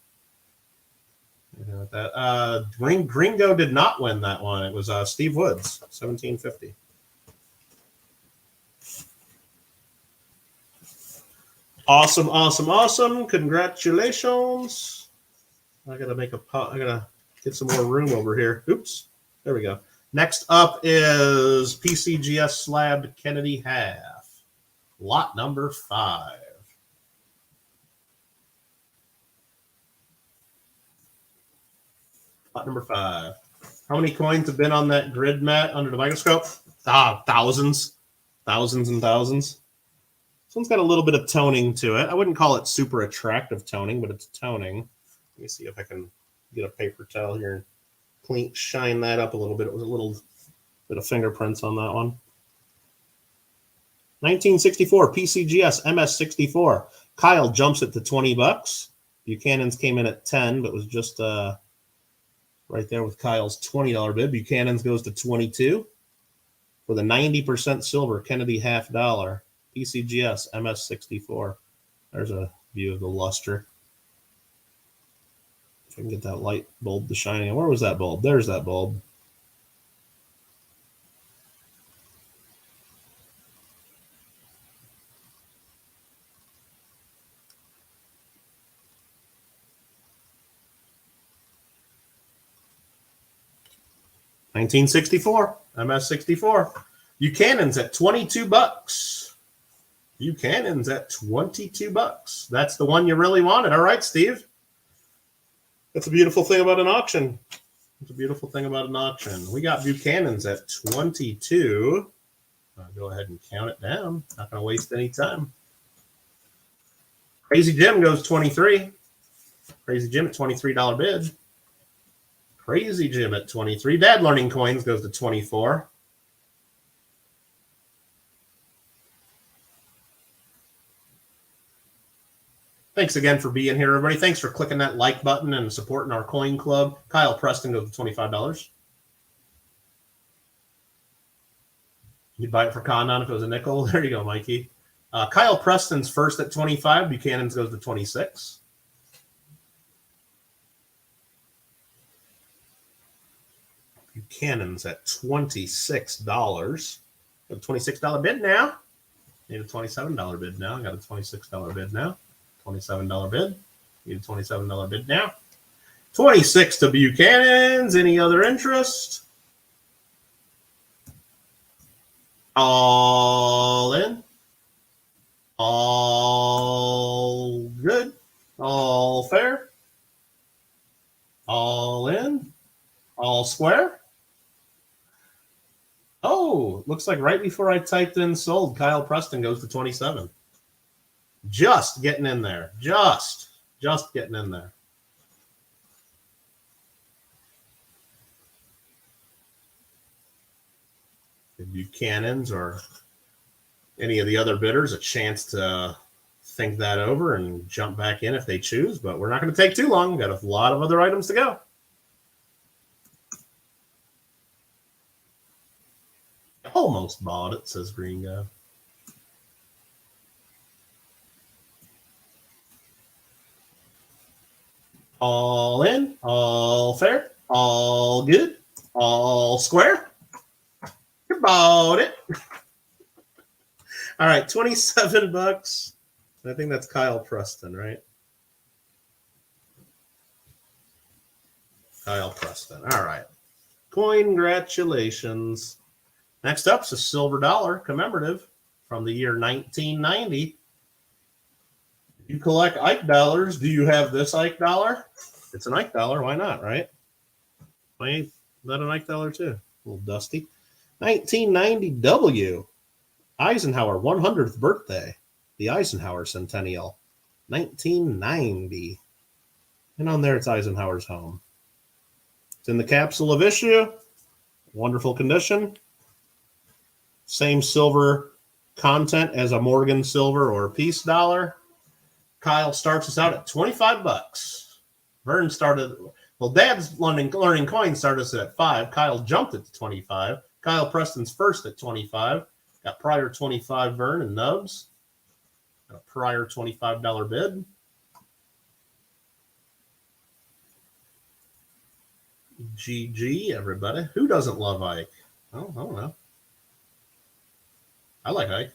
A: anything like that. Gringo did not win that one. It was Steve Woods, 1750. Awesome, awesome, awesome. Congratulations. I gotta get some more room over here. Oops. There we go. Next up is PCGS slabbed Kennedy half. Lot number 5. Lot number 5. How many coins have been on that grid, Matt, under the microscope? Thousands. Thousands and thousands. This one's got a little bit of toning to it. I wouldn't call it super attractive toning, but it's toning. Let me see if I can get a paper towel here and clean, shine that up a little bit. It was a little bit of fingerprints on that one. 1964 PCGS MS64. Kyle jumps it to $20. Buchanan's came in at 10, but was just right there with Kyle's $20 bid. Buchanan's goes to 22 for the 90% silver Kennedy half dollar. PCGS MS64. There's a view of the luster. If I can get that light bulb to shine. Where was that bulb? There's that bulb. $1964 MS64. Buchanan's at $22. Buchanan's at $22. That's the one you really wanted. All right, Steve. That's a beautiful thing about an auction. It's a beautiful thing about an auction. We got Buchanan's at 22. I'll go ahead and count it down. Not going to waste any time. Crazy Jim goes 23. Crazy Jim at $23 bid. Crazy Jim at 23. Dad Learning Coins goes to 24. Thanks again for being here, everybody. Thanks for clicking that like button and supporting our coin club. Kyle Preston goes to $25. You'd buy it for Condon if it was a nickel. There you go, Mikey. Kyle Preston's first at 25. Buchanan's goes to 26. Buchanan's at $26. Got a $26 bid now. Need a $27 bid now. Got a $26 bid now. $27 bid. Need a $27 bid now. 26 to Buchanan's. Any other interest? All in. All good. All fair. All in. All square. Oh, looks like right before I typed in sold, Kyle Preston goes to 27. Just getting in there. Just getting in there. The Buchanan's or any of the other bidders a chance to think that over and jump back in if they choose, but we're not going to take too long. We've got a lot of other items to go. Almost bought it, says Green Guy. All in, all fair, all good, all square. You bought it. All right, $27. I think that's Kyle Preston, right? Kyle Preston. All right. Congratulations. Next up is a silver dollar commemorative from the year 1990. You collect Ike dollars. Do you have this Ike dollar? It's an Ike dollar. Why not, right? Why ain't that an Ike dollar too? A little dusty. 1990 W. Eisenhower 100th birthday. The Eisenhower Centennial. 1990. And on there it's Eisenhower's home. It's in the capsule of issue. Wonderful condition. Same silver content as a Morgan silver or peace dollar. Kyle starts us out at $25. Vern started, well, Dad's learning coin started us at 5. Kyle jumped it to 25. Kyle Preston's first at 25. Got prior 25 Vern and Nubs. Got a prior $25 bid. GG, everybody. Who doesn't love Ike? Oh, I don't know. I like Ike.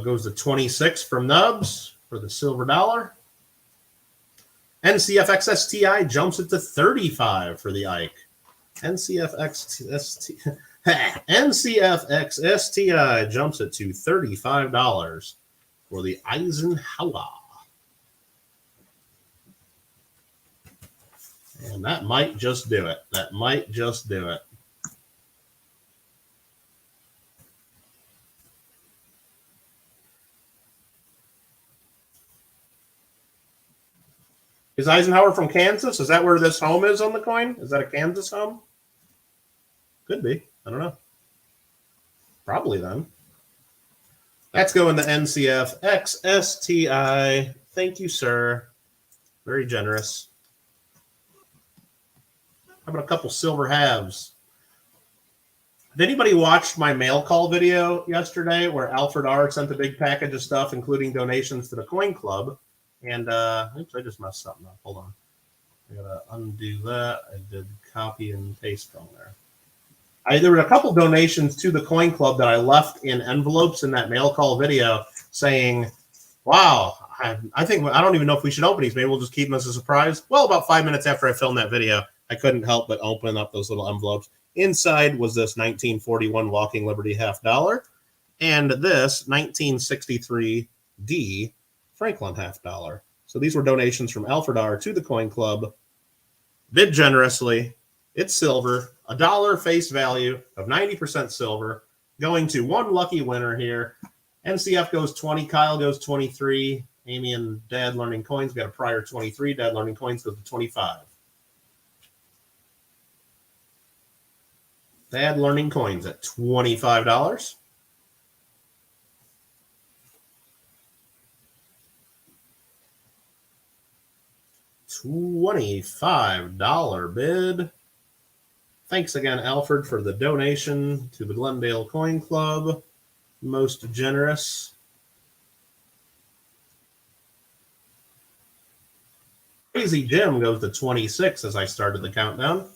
A: Goes to 26 from Nubs for the silver dollar. NCFXSTI jumps it to 35 for the Ike. NCFXSTI jumps it to $35 for the Eisenhower. And that might just do it. That might just do it. Is Eisenhower from Kansas? Is that where this home is on the coin? Is that a Kansas home? Could be. I don't know. Probably then. That's going to NCF XSTI. Thank you, sir. Very generous. How about a couple silver halves? Did anybody watch my mail call video yesterday where Alfred R. sent a big package of stuff, including donations to the Coin Club? And oops, I just messed something up. Hold on. I gotta undo that. I did copy and paste on there. There were a couple donations to the Coin Club that I left in envelopes in that mail call video saying, wow, I think I don't even know if we should open these. Maybe we'll just keep them as a surprise. Well, about 5 minutes after I filmed that video, I couldn't help but open up those little envelopes. Inside was this 1941 Walking Liberty $50 and this 1963 Franklin $50. So these were donations from Alfred R. to the Coin Club. Bid generously. It's silver, $1 face value of 90% silver, going to one lucky winner here. NCF goes 20, Kyle goes 23. Amy and Dad Learning Coins got a prior 23. Dad Learning Coins goes to 25. Dad Learning Coins at $25. $25 bid. Thanks again, Alfred, for the donation to the Glendale Coin Club. Most generous. Crazy Jim goes to 26 as I started the countdown.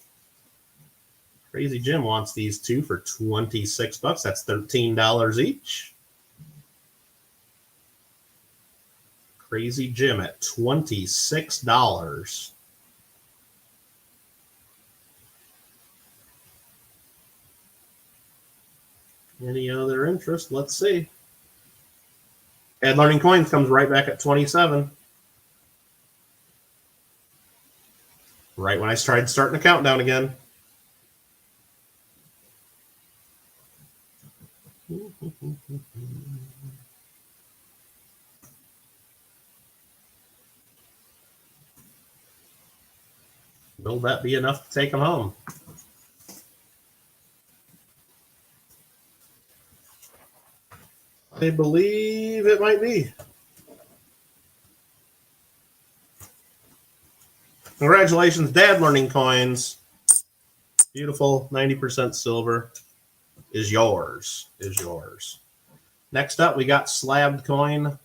A: Crazy Jim wants these two for 26 bucks. That's $13 each. Crazy Jim at $26. Any other interest? Let's see. Ed Learning Coins comes right back at 27. Right when I tried starting the countdown again. Will that be enough to take them home? I believe it might be. Congratulations, Dad Learning Coins. Beautiful, 90% silver is yours. Next up, we got Slabbed Coin,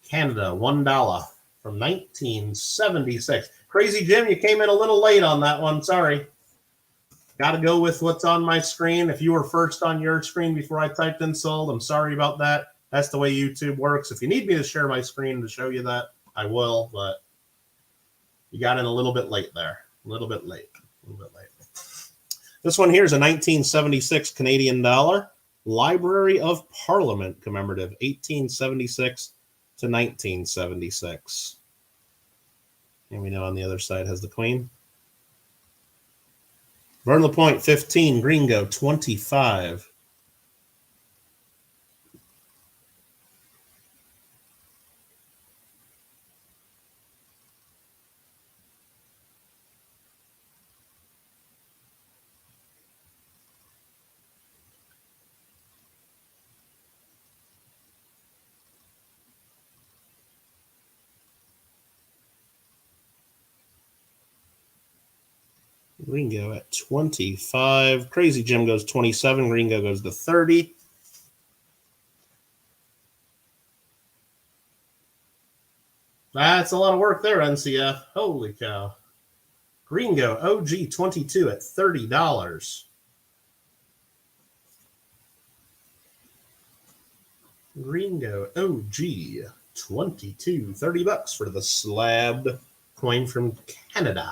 A: Canada, $1 from 1976. Crazy Jim, you came in a little late on that one. Sorry. Got to go with what's on my screen. If you were first on your screen before I typed in sold, I'm sorry about that. That's the way YouTube works. If you need me to share my screen to show you that, I will, but you got in a little bit late there. A little bit late. This one here is a 1976 Canadian dollar. Library of Parliament commemorative, 1876 to 1976. And we know on the other side has the Queen. Vern LaPointe, 15. Gringo, 25. Gringo at 25. Crazy Jim goes 27. Gringo goes to 30. That's a lot of work there, NCF. Holy cow. Gringo OG 22 at $30. Gringo OG 22. $30 for the slabbed Coin from Canada.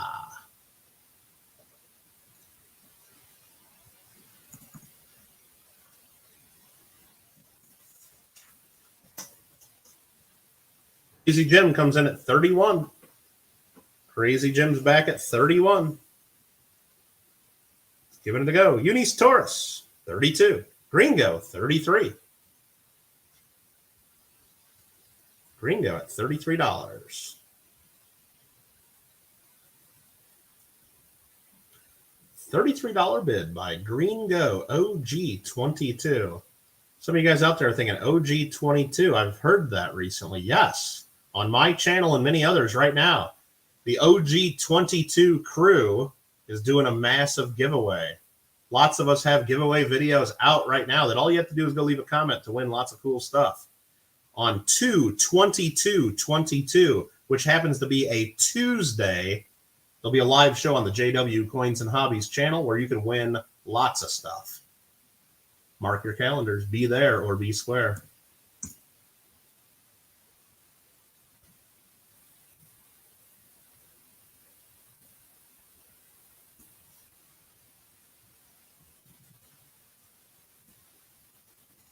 A: Crazy Jim comes in at 31. Crazy Jim's back at 31. Giving it a go. Eunice Taurus, 32. Gringo, 33. Gringo at $33. $33 bid by Gringo OG22. Some of you guys out there are thinking OG22. I've heard that recently. Yes, on my channel and many others right now. The OG22 crew is doing a massive giveaway. Lots of us have giveaway videos out right now that all you have to do is go leave a comment to win lots of cool stuff. On 2/22/22, which happens to be a Tuesday, there'll be a live show on the JW Coins and Hobbies channel where you can win lots of stuff. Mark your calendars. Be there or be square.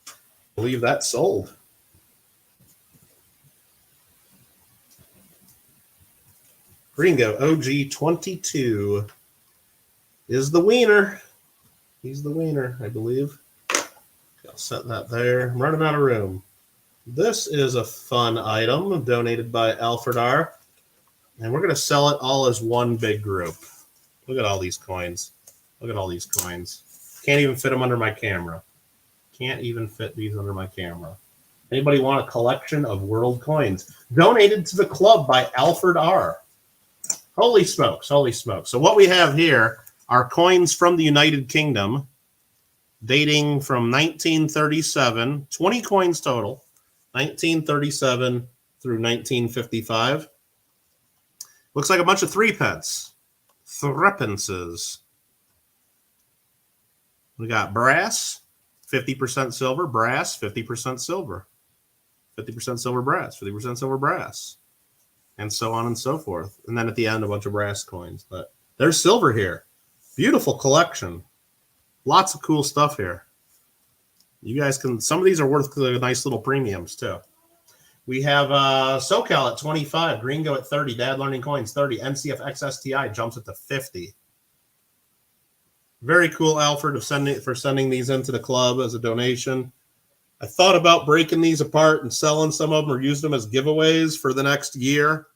A: I believe that sold. Gringo OG22 is the wiener. He's the wiener, I believe. I'll set that there. I'm running out of room. This is a fun item donated by Alfred R. And we're going to sell it all as one big group. Look at all these coins. Look at all these coins. Can't even fit them under my camera. Can't even fit these under my camera. Anybody want a collection of world coins? Donated to the club by Alfred R. Holy smokes, holy smokes. So what we have here are coins from the United Kingdom dating from 1937, 20 coins total, 1937 through 1955. Looks like a bunch of 3p. Threepences. We got brass, 50% silver, brass, 50% silver, 50% silver, brass, 50% silver, brass, and so on and so forth. And then at the end, a bunch of brass coins. But there's silver here. Beautiful collection. Lots of cool stuff here. You guys can, some of these are worth nice little premiums too. We have SoCal at 25, Gringo at 30, Dad Learning Coins 30, NCF XSTI jumps it to 50. Very cool, Alfred, for sending these into the club as a donation. I thought about breaking these apart and selling some of them or using them as giveaways for the next year.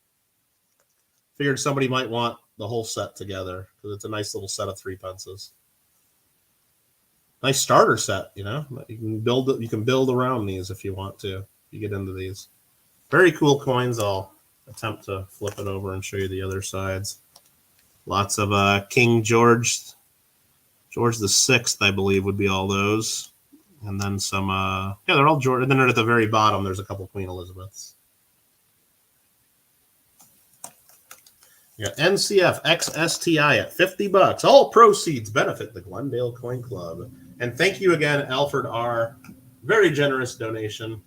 A: Figured somebody might want the whole set together because it's a nice little set of 3p. Nice starter set, you know. You can build around these if you want to. You get into these. Very cool coins. I'll attempt to flip it over and show you the other sides. Lots of King George the Sixth, I believe, would be all those. And then some, yeah, they're all George. And then at the very bottom, there's a couple Queen Elizabeths. You got NCF XSTI at $50. All proceeds benefit the Glendale Coin Club. And thank you again, Alfred R. Very generous donation.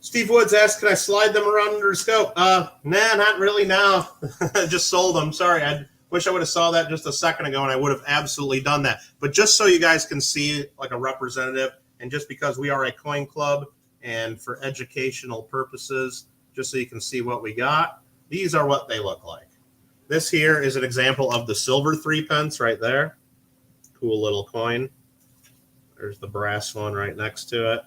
A: Steve Woods asked, can I slide them around under the scope? Nah, not really now. I just sold them. Sorry. I wish I would have saw that just a second ago, and I would have absolutely done that. But just so you guys can see like a representative, and just because we are a coin club and for educational purposes, just so you can see what we got, these are what they look like. This here is an example of the silver 3p right there. Cool little coin. There's the brass one right next to it.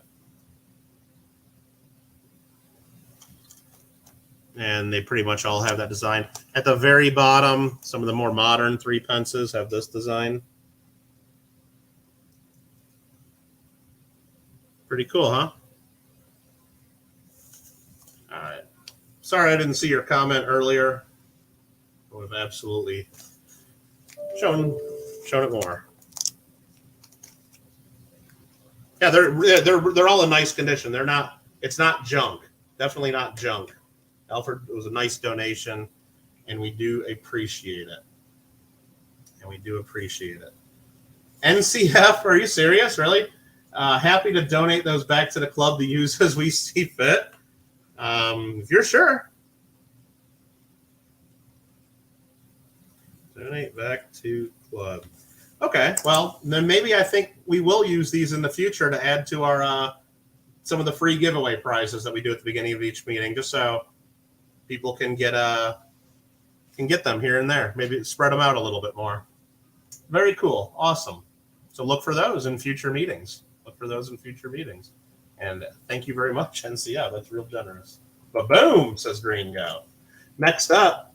A: And they pretty much all have that design. At the very bottom, some of the more modern 3p have this design. Pretty cool, huh? All right. Sorry I didn't see your comment earlier. I would have absolutely Showing it more. Yeah, they're all in nice condition. They're not. It's not junk. Definitely not junk. Alfred, it was a nice donation, and we do appreciate it. NCF, are you serious? Really? Happy to donate those back to the club to use as we see fit. If you're sure. Donate back to club. Okay, well, then maybe I think we will use these in the future to add to our some of the free giveaway prizes that we do at the beginning of each meeting, just so people can get them here and there. Maybe spread them out a little bit more. Very cool. Awesome. So look for those in future meetings. And thank you very much, NCF. That's real generous. But boom, says Gringo. Next up,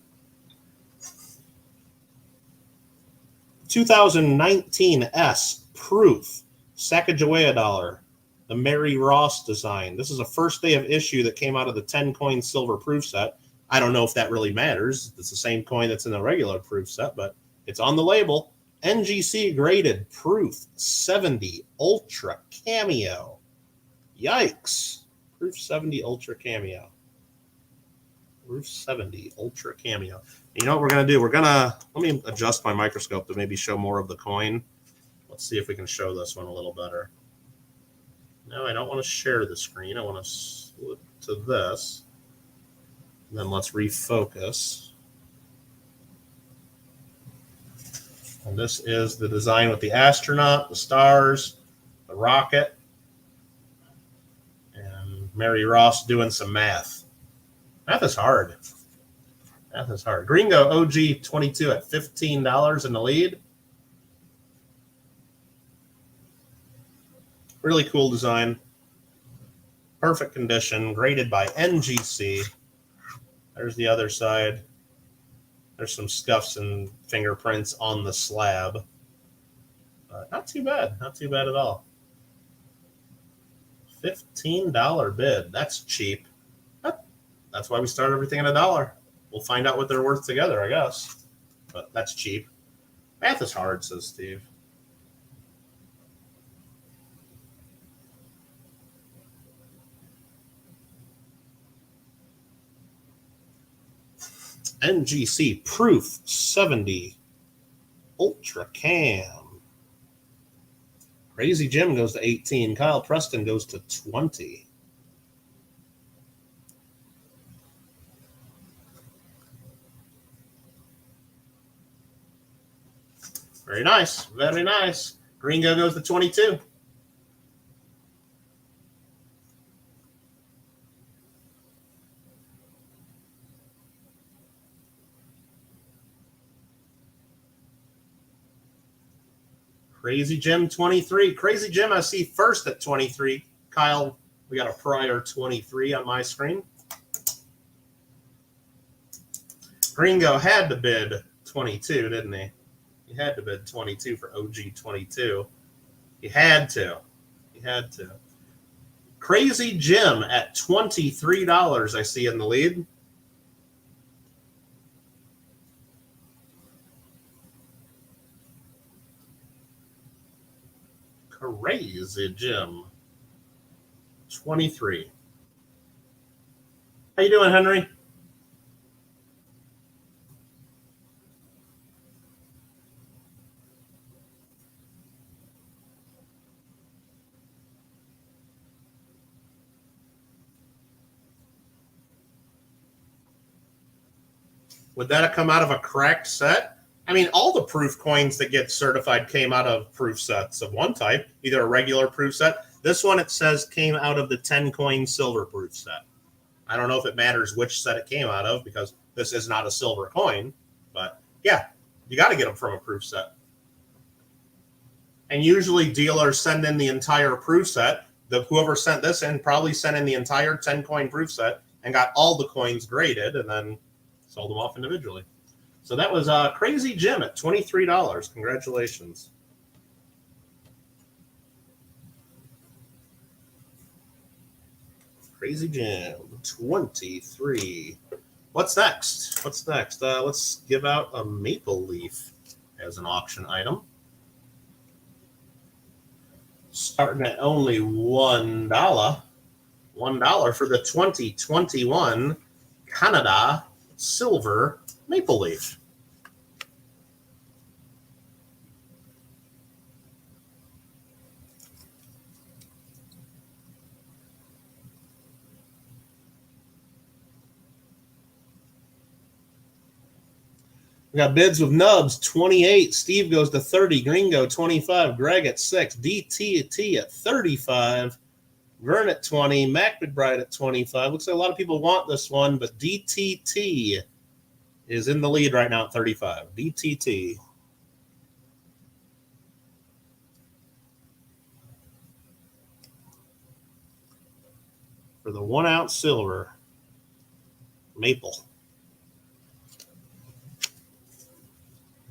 A: 2019 S Proof Sacagawea dollar, the Mary Ross design. This is a first day of issue that came out of the 10 coin silver proof set. I don't know if that really matters. It's the same coin that's in the regular proof set, but it's on the label. NGC graded proof 70 ultra cameo. Yikes. Proof 70 ultra cameo. Proof 70 ultra cameo. You know what we're going to do? Let me adjust my microscope to maybe show more of the coin. Let's see if we can show this one a little better. No, I don't want to share the screen. I want to flip to this. And then let's refocus. And this is the design with the astronaut, the stars, the rocket, and Mary Ross doing some math. Math is hard. Gringo OG 22 at $15 in the lead. Really cool design. Perfect condition, graded by NGC. There's the other side. There's some scuffs and fingerprints on the slab. Not too bad at all. $15 bid. That's cheap. That's why we start everything at $1. We'll find out what they're worth together, I guess. But that's cheap. Math is hard, says Steve. NGC Proof 70 Ultra Cam. Crazy Jim goes to 18. Kyle Preston goes to 20. Very nice. Very nice. Gringo goes to 22. Crazy Jim 23. Crazy Jim, I see first at 23. Kyle, we got a prior 23 on my screen. Gringo had to bid 22, didn't he? He had to bid 22 for OG 22. He had to. Crazy Jim at $23, I see in the lead. Crazy Jim. 23. How you doing, Henry? Would that have come out of a cracked set? I mean, all the proof coins that get certified came out of proof sets of one type, either a regular proof set. This one, it says, came out of the 10 coin silver proof set. I don't know if it matters which set it came out of because this is not a silver coin. But yeah, you got to get them from a proof set. And usually dealers send in the entire proof set. Whoever sent this in probably sent in the entire 10 coin proof set and got all the coins graded and then sold them off individually. So that was Crazy Jim at $23. Congratulations. Crazy Jim, 23. What's next? Let's give out a maple leaf. as an auction item. Starting at only $1. $1 for the 2021 Canada Silver Maple Leaf. We got bids with Nubs 28. Steve goes to 30. Gringo 25. Greg at 6. DT at 35. Vern at 20. Mac McBride at 25. Looks like a lot of people want this one, but DTT is in the lead right now at 35. DTT. For the 1 ounce silver maple.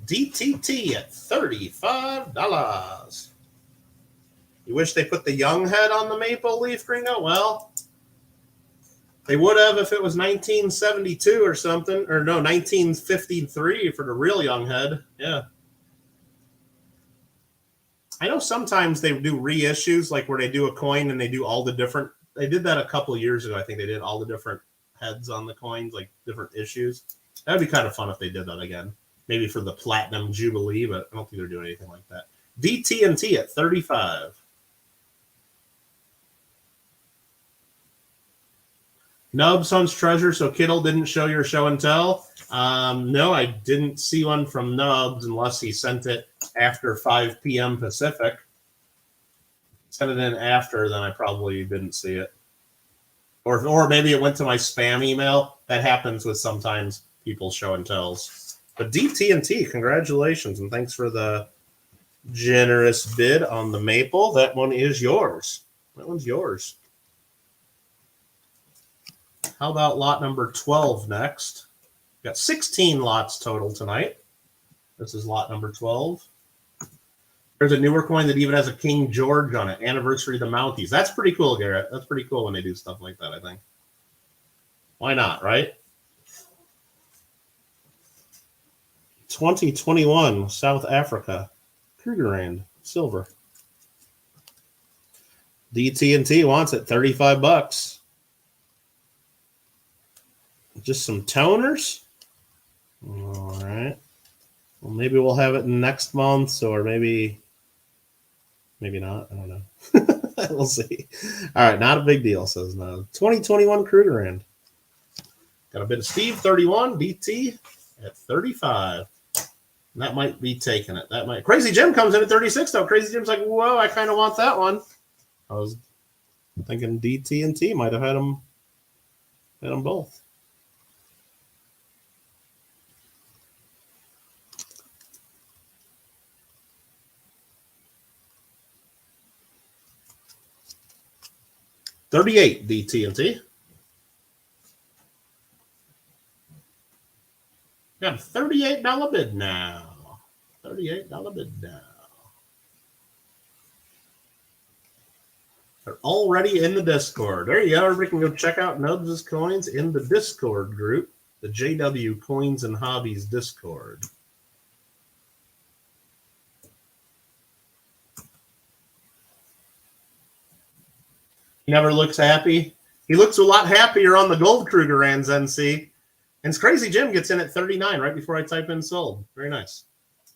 A: DTT at $35. You wish they put the young head on the maple leaf, Gringo? Well, they would have if it was 1972 or something. Or no, 1953 for the real young head. Yeah. I know sometimes they do reissues, like where they do a coin and they do all the different. They did that a couple of years ago. I think they did all the different heads on the coins, like different issues. That would be kind of fun if they did that again. Maybe for the Platinum Jubilee, but I don't think they're doing anything like that. DT&T at 35. Nubs Hunts Treasure, so Kittle didn't show your show and tell. No, I didn't see one from Nubs unless he sent it after 5 p.m. Pacific. Sent it in after, then I probably didn't see it. Or maybe it went to my spam email. That happens with sometimes people's show and tells. But DT&T, congratulations, and thanks for the generous bid on the maple. That one is yours. That one's yours. How about lot number 12 next? We've got 16 lots total tonight. This is lot number 12. There's a newer coin that even has a King George on it. Anniversary of the Mounties. That's pretty cool, Garrett. That's pretty cool when they do stuff like that, I think. Why not, right? 2021 South Africa Krugerrand silver. DT&T wants it $35. Just some toners. All right. Well, maybe we'll have it next month, or maybe not. I don't know. We'll see. All right, not a big deal, says no. 2021 Krugerrand. Got a bit of Steve 31, DT at 35. And that might be taking it. That might. Crazy Jim comes in at 36 though. Crazy Jim's like, whoa, I kind of want that one. I was thinking DT&T might have had them both. $38 DT&T. Got a $38 bid now. $38 bid now. They're already in the Discord. There you go. Everybody can go check out Nubs' coins in the Discord group, the JW Coins and Hobbies Discord. He never looks happy. He looks a lot happier on the Gold Krugerrands, NC. And Crazy Jim gets in at 39 right before I type in sold. Very nice.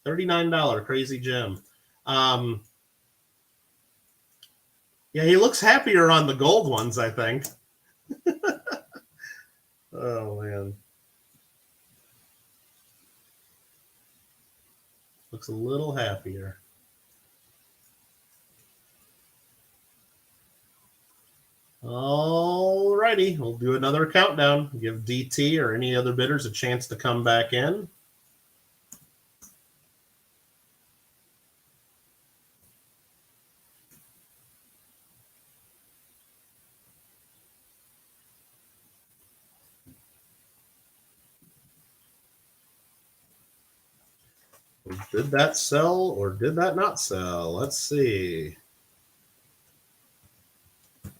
A: $39 Crazy Jim. Yeah, he looks happier on the gold ones, I think. Oh, man. Looks a little happier. All righty, we'll do another countdown. Give DT or any other bidders a chance to come back in. Did that sell or did that not sell? Let's see.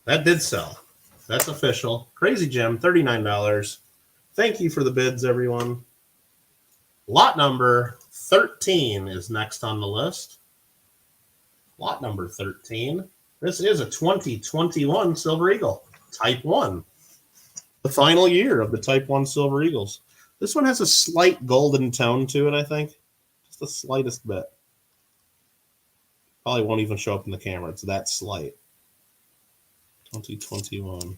A: That did sell. That's official. Crazy Jim, $39. Thank you for the bids, everyone. Lot number 13 is next on the list. Lot number 13. This is a 2021 Silver Eagle, Type 1. The final year of the Type 1 Silver Eagles. This one has a slight golden tone to it, I think. Just the slightest bit. Probably won't even show up in the camera. It's that slight. 2021.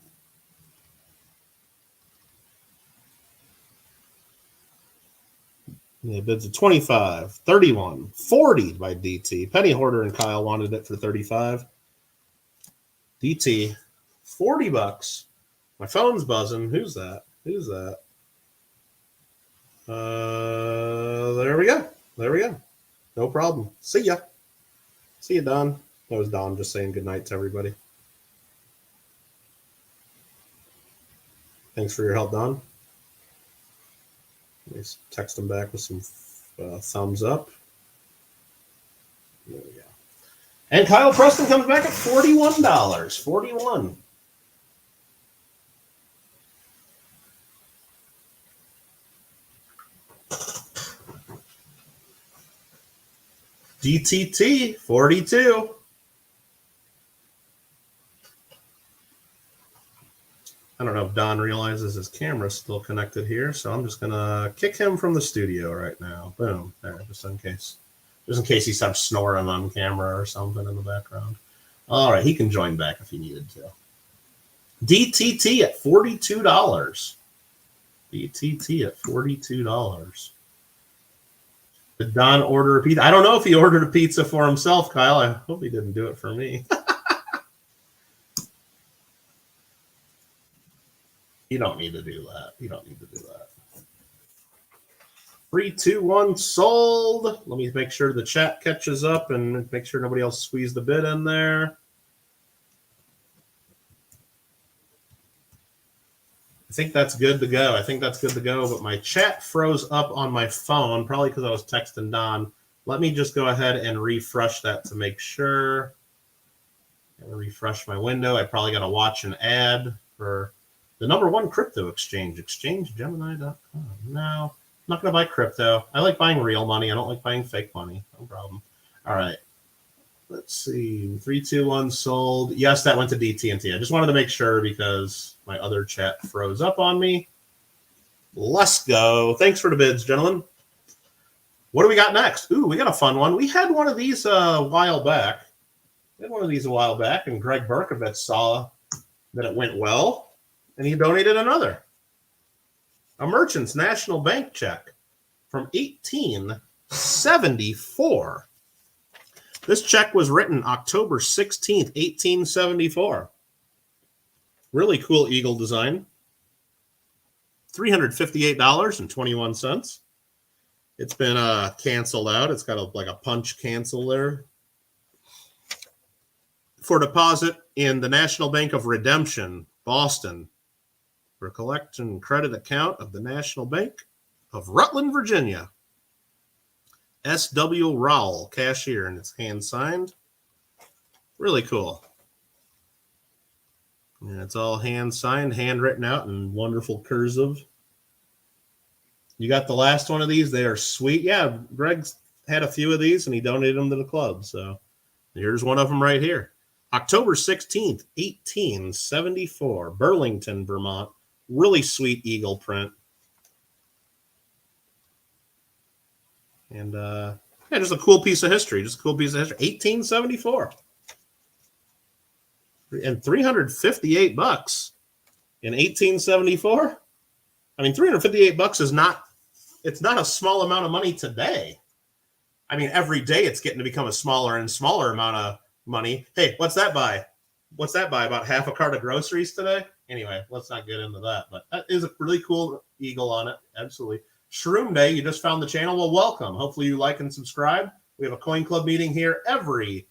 A: Yeah, bids at 25, 31, 40 by DT. Penny Hoarder and Kyle wanted it for 35. DT, $40. My phone's buzzing. Who's that? Who's that? There we go. There we go. No problem. See ya. See you, Don. That was Don just saying good night to everybody. Thanks for your help, Don. Let's text him back with some thumbs up. There we go. And Kyle Preston comes back at $41. 41. DTT 42. I don't know if Don realizes his camera's still connected here, so I'm just gonna kick him from the studio right now. Boom, there, just in case he starts snoring on camera or something in the background. All right, he can join back if he needed to. DTT at $42. DTT at $42. Did Don order a pizza? I don't know if he ordered a pizza for himself, Kyle. I hope he didn't do it for me. You don't need to do that. You don't need to do that. 3, 2, 1, sold. Let me make sure the chat catches up and make sure nobody else squeezed the bid in there. I think that's good to go. I think that's good to go, but my chat froze up on my phone, probably because I was texting Don. Let me just go ahead and refresh that to make sure. I'm gonna refresh my window. I probably got to watch an ad for the #1 crypto exchange, exchangeggemini.com. No, I'm not going to buy crypto. I like buying real money. I don't like buying fake money. No problem. All right. Let's see. 3, 2, 1 sold. Yes, that went to DT&T. I just wanted to make sure because my other chat froze up on me. Let's go. Thanks for the bids, gentlemen. What do we got next? Ooh, we got a fun one. We had one of these a while back. And Gregg Bercovitz saw that it went well. And he donated another. A Merchants National Bank check from 1874. This check was written October 16th, 1874. Really cool eagle design. $358.21. It's been canceled out. It's got like a punch cancel there. For deposit in the National Bank of Redemption, Boston. For collection credit account of the National Bank of Rutland, Virginia. S.W. Rowell, cashier, and it's hand signed. Really cool. And it's all hand signed, handwritten out in wonderful cursive. You got the last one of these. They are sweet. Yeah, Greg's had a few of these and he donated them to the club. So here's one of them right here. October 16th, 1874, Burlington, Vermont. Really sweet eagle print. And yeah, just a cool piece of history. 1874. And $358 in 1874. I mean, $358 is not, it's not a small amount of money today. I mean, every day it's getting to become a smaller and smaller amount of money. Hey, what's that buy? What's that buy? About half a cart of groceries today? Anyway, let's not get into that. But that is a really cool eagle on it. Absolutely. Shroom Day, you just found the channel. Well, welcome. Hopefully you like and subscribe. We have a Coin Club meeting here every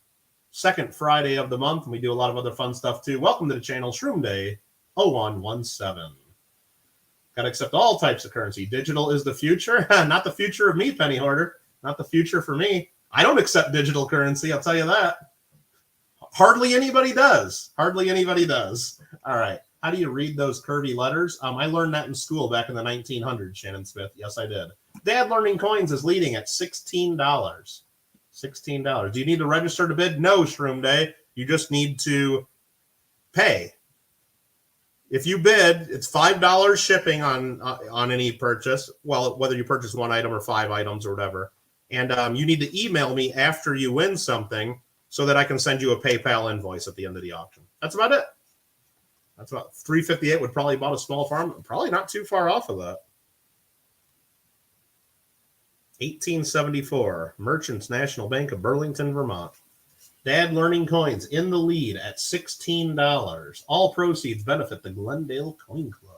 A: second Friday of the month, and we do a lot of other fun stuff too. Welcome to the channel, Shroom Day 0117. Got to accept all types of currency. Digital is the future. Not the future of me, Penny Hoarder. Not the future for me. I don't accept digital currency, I'll tell you that. Hardly anybody does. Hardly anybody does. All right. How do you read those curvy letters? I learned that in school back in the 1900s, Shannon Smith. Yes, I did. Dad Learning Coins is leading at $16. $16. Do you need to register to bid? No, Shroom Day. You just need to pay. If you bid, it's $5 shipping on any purchase. Well, whether you purchase 1 item or 5 items or whatever. And you need to email me after you win something so that I can send you a PayPal invoice at the end of the auction. That's about it. That's about $358 would probably bought a small farm. Probably not too far off of that. 1874, Merchants National Bank of Burlington, Vermont. Dad Learning Coins in the lead at $16. All proceeds benefit the Glendale Coin Club.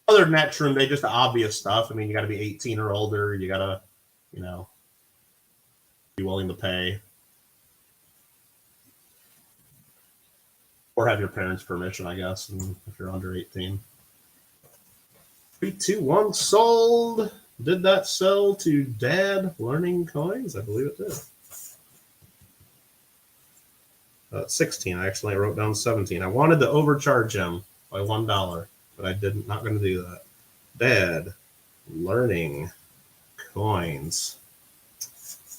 A: Other than that, Shroom Day, just the obvious stuff. I mean, you got to be 18 or older. You got to, be willing to pay. Or have your parents' permission, I guess, if you're under 18. 321 sold. Did that sell to Dad Learning Coins? I believe it did. 16. I actually wrote down 17. I wanted to overcharge him by $1, but I didn't. Not going to do that. Dad Learning Coins.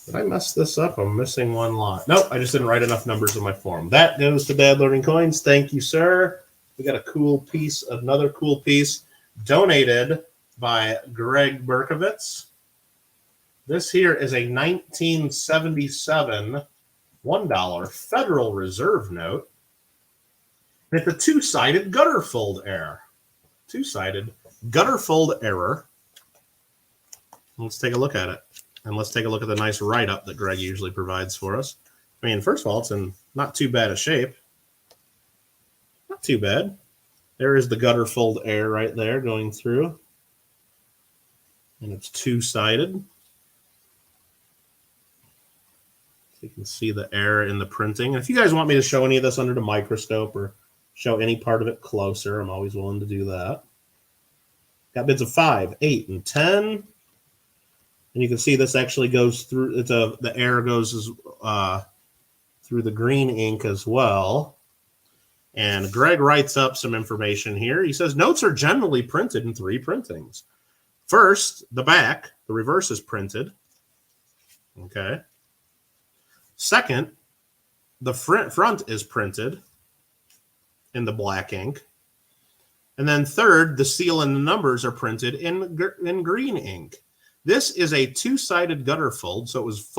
A: Did I mess this up? I'm missing one lot. Nope, I just didn't write enough numbers in my form. That goes to Dad Learning Coins. Thank you, sir. We got a cool piece, another cool piece donated by Gregg Bercovitz. This here is a 1977 $1 Federal Reserve note. It's a two-sided gutter fold error. Two-sided gutter fold error. Let's take a look at it. And let's take a look at the nice write-up that Greg usually provides for us. I mean, first of all, it's in not too bad a shape. Not too bad. There is the gutter fold error right there going through. And it's two-sided. You can see the error in the printing. And if you guys want me to show any of this under the microscope or show any part of it closer, I'm always willing to do that. Got bids of 5, 8, and 10. And you can see this actually goes through, the error goes through the green ink as well. And Greg writes up some information here. He says, notes are generally printed in 3 printings. First, the back, the reverse is printed. Okay. Second, the front is printed in the black ink. And then third, the seal and the numbers are printed in green ink. This is a two-sided gutter fold, so it was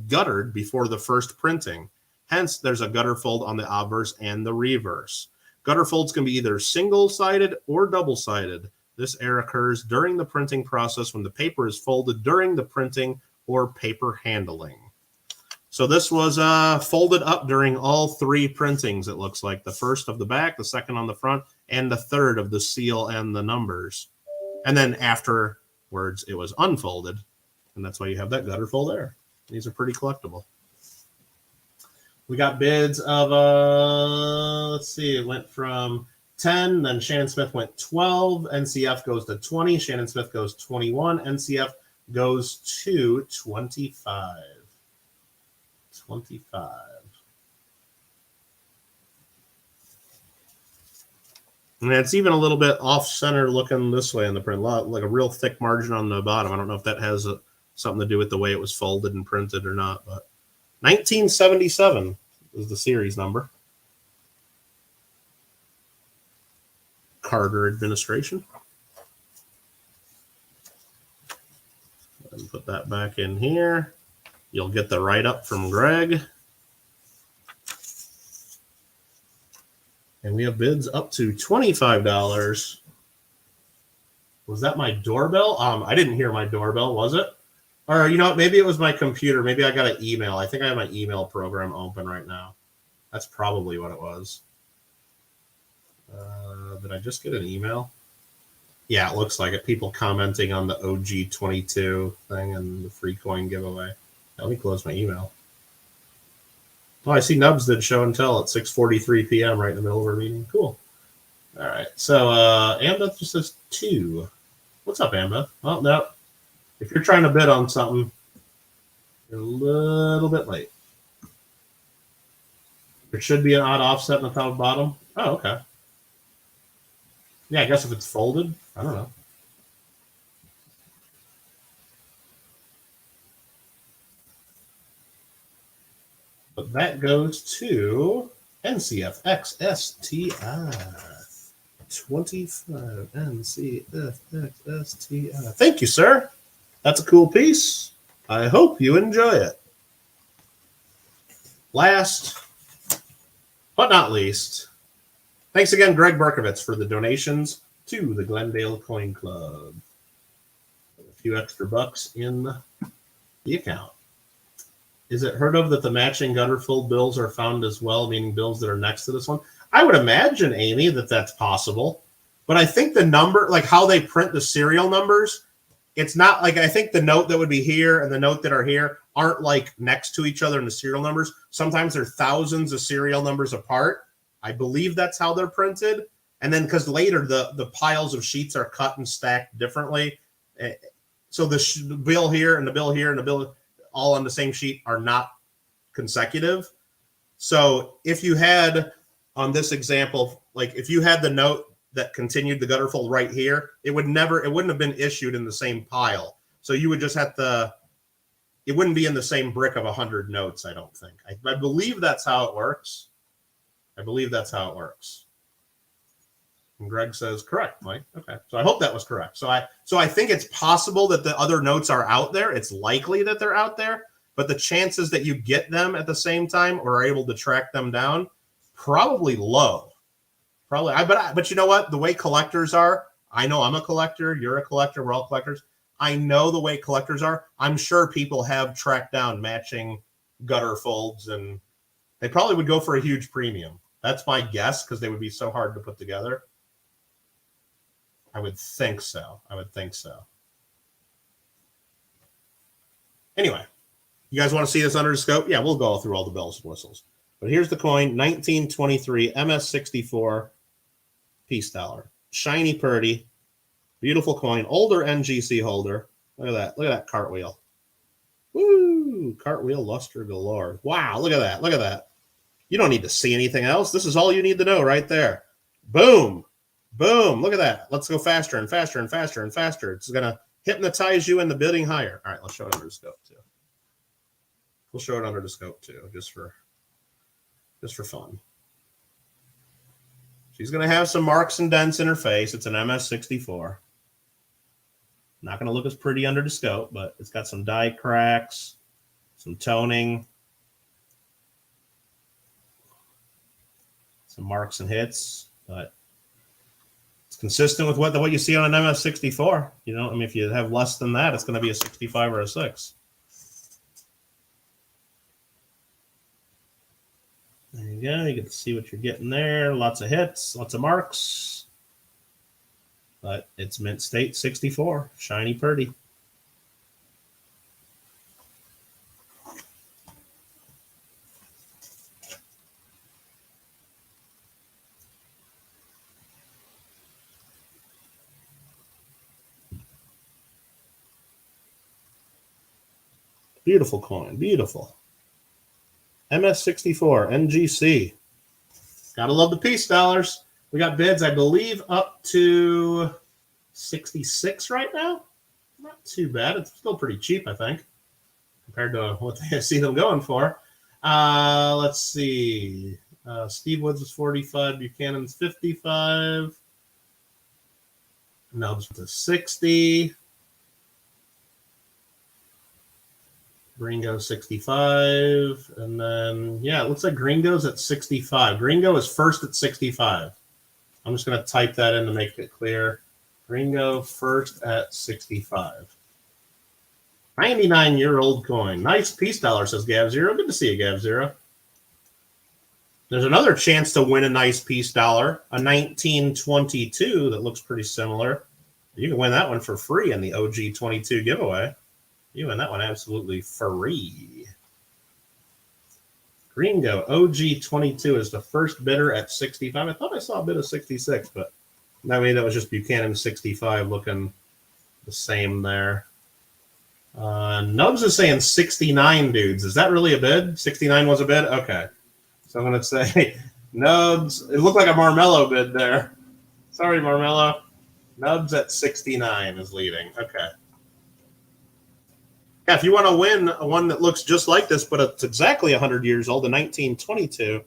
A: guttered before the first printing. Hence, there's a gutter fold on the obverse and the reverse. Gutter folds can be either single-sided or double-sided. This error occurs during the printing process when the paper is folded during the printing or paper handling. So this was folded up during all 3 printings, it looks like. The first of the back, the second on the front, and the third of the seal and the numbers. And then afterwards, it was unfolded. And that's why you have that gutter fold there. These are pretty collectible. We got bids of, let's see, it went from 10, then Shannon Smith went 12, NCF goes to 20, Shannon Smith goes 21, NCF goes to 25. 25. And it's even a little bit off-center looking this way on the print, like a real thick margin on the bottom. I don't know if that has something to do with the way it was folded and printed or not, but 1977 is the series number. Carter administration. And put that back in here. You'll get the write-up from Greg. And we have bids up to $25. Was that my doorbell? I didn't hear my doorbell, was it? Or, you know what? Maybe it was my computer. Maybe I got an email. I think I have my email program open right now. That's probably what it was. Did I just get an email? Yeah, it looks like it. People commenting on the OG22 thing and the free coin giveaway. Let me close my email. Oh, I see Nubs did show and tell at 6:43 p.m. right in the middle of our meeting. Cool. All right. So Ambeth just says 2. What's up, Ambeth? Oh, no. If you're trying to bid on something, you're a little bit late. There should be an odd offset in the top and bottom. Oh, okay. Yeah, I guess if it's folded, I don't know. But that goes to NCF XSTI 25 NCF XSTI. Thank you, sir. That's a cool piece. I hope you enjoy it. Last but not least, thanks again, Gregg Bercovitz, for the donations to the Glendale Coin Club. A few extra bucks in the account. Is it heard of that the matching gutter-filled bills are found as well, meaning bills that are next to this one? I would imagine, Amy, that that's possible. But I think the number, like how they print the serial numbers, it's not like, I think the note that would be here and the note that are here aren't like next to each other in the serial numbers. Sometimes they're thousands of serial numbers apart. I believe that's how they're printed. And then because later the piles of sheets are cut and stacked differently. So the bill here and the bill here and the bill all on the same sheet are not consecutive. So if you had on this example, like if you had the note that continued the gutter fold right here, it wouldn't have been issued in the same pile. So you would just have to, it wouldn't be in the same brick of 100 notes, I don't think. I believe that's how it works. I believe that's how it works. And Greg says, correct, Mike. Okay. So I hope that was correct. So I think it's possible that the other notes are out there. It's likely that they're out there, but the chances that you get them at the same time or are able to track them down, probably low. Probably. But you know what? The way collectors are, I know I'm a collector. You're a collector. We're all collectors. I know the way collectors are. I'm sure people have tracked down matching gutter folds, and they probably would go for a huge premium. That's my guess because they would be so hard to put together. I would think so. Anyway, you guys want to see this under the scope? Yeah, we'll go through all the bells and whistles. But here's the coin, 1923 MS64 piece dollar. Shiny purdy, beautiful coin, older NGC holder. Look at that. Look at that cartwheel. Woo! Cartwheel luster galore. Wow, look at that. Look at that. You don't need to see anything else. This is all you need to know right there. Boom. Boom. Look at that. Let's go faster and faster and faster and faster. It's going to hypnotize you into bidding higher. All right, let's show it under the scope too. We'll show it under the scope too, just for fun. She's going to have some marks and dents in her face. It's an MS64. Not going to look as pretty under the scope, but it's got some die cracks, some toning, some marks and hits, but it's consistent with what you see on an MS64. You know, I mean, if you have less than that, it's going to be a 65 or a 6. There you go. You get to see what you're getting there. Lots of hits, lots of marks. But it's mint state 64. Shiny purdy. Beautiful coin. Beautiful. MS64 NGC. Gotta love the piece dollars. We got bids, I believe, up to 66 right now. Not too bad. It's still pretty cheap, I think, compared to what they see them going for. Let's see. Steve Woods is 45. Buchanan's 55. Nubs to 60. Gringo 65, and then yeah, it looks like Gringo's at 65. Gringo is first at 65. I'm just going to type that in to make it clear. Gringo first at 65. 99-year-old coin. Nice piece dollar, says Gav Zero. Good to see you, Gav Zero. There's another chance to win a nice piece dollar, a 1922 that looks pretty similar. You can win that one for free in the OG 22 giveaway. You win that one absolutely free. Gringo OG 22 is the first bidder at 65. I thought I saw a bid of 66, but that was just Buchanan 65 looking the same there. Nubs is saying 69 dudes. Is that really a bid? 69 was a bid? Okay. So I'm going to say Nubs. It looked like a Marmello bid there. Sorry, Marmello. Nubs at 69 is leading. Okay. Yeah, if you want to win one that looks just like this, but it's exactly 100 years old, a 1922,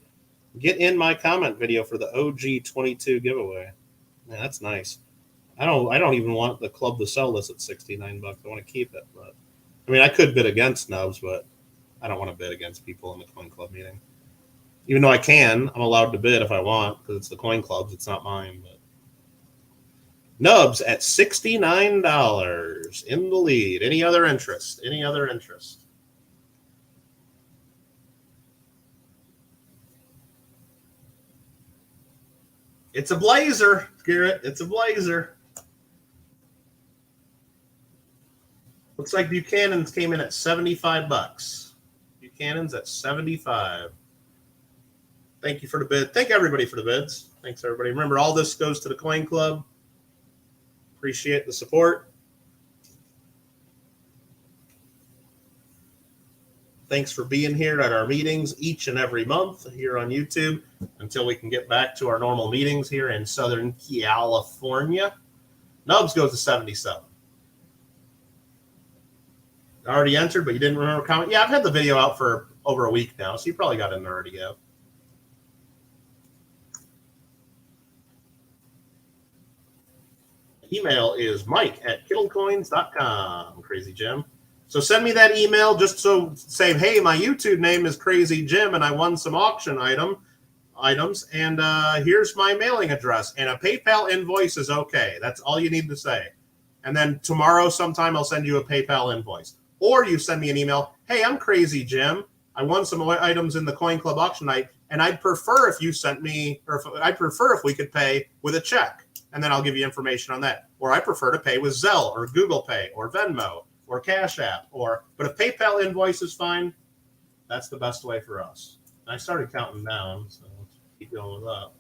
A: get in my comment video for the OG 22 giveaway. Yeah, that's nice. I don't even want the club to sell this at $69. I want to keep it, but I mean, I could bid against Nubs, but I don't want to bid against people in the coin club meeting. Even though I can, I'm allowed to bid if I want because it's the coin club's. It's not mine. But Nubs at $69 in the lead. Any other interest? Any other interest? It's a blazer, Garrett. It's a blazer. Looks like Buchanan's came in at $75. Buchanan's at 75. Thank you for the bid. Thank everybody for the bids. Thanks, everybody. Remember, all this goes to the Coin Club. Appreciate the support. Thanks for being here at our meetings each and every month here on YouTube until we can get back to our normal meetings here in Southern California. Nubs goes to 77. Already entered, but you didn't remember comment. Yeah, I've had the video out for over a week now, so you probably got in there already. Yeah. Email is mike@kittlecoins.com. Crazy Jim. So send me that email just so say, hey, my YouTube name is Crazy Jim, and I won some auction items, and here's my mailing address, and a PayPal invoice is okay. That's all you need to say. And then tomorrow sometime I'll send you a PayPal invoice. Or you send me an email, hey, I'm Crazy Jim. I won some items in the Coin Club auction night, and I'd prefer if you sent me, or I'd prefer if we could pay with a check. And then I'll give you information on that. Or I prefer to pay with Zelle or Google Pay or Venmo or Cash App. But if PayPal invoice is fine, that's the best way for us. And I started counting down, so let's keep going with that.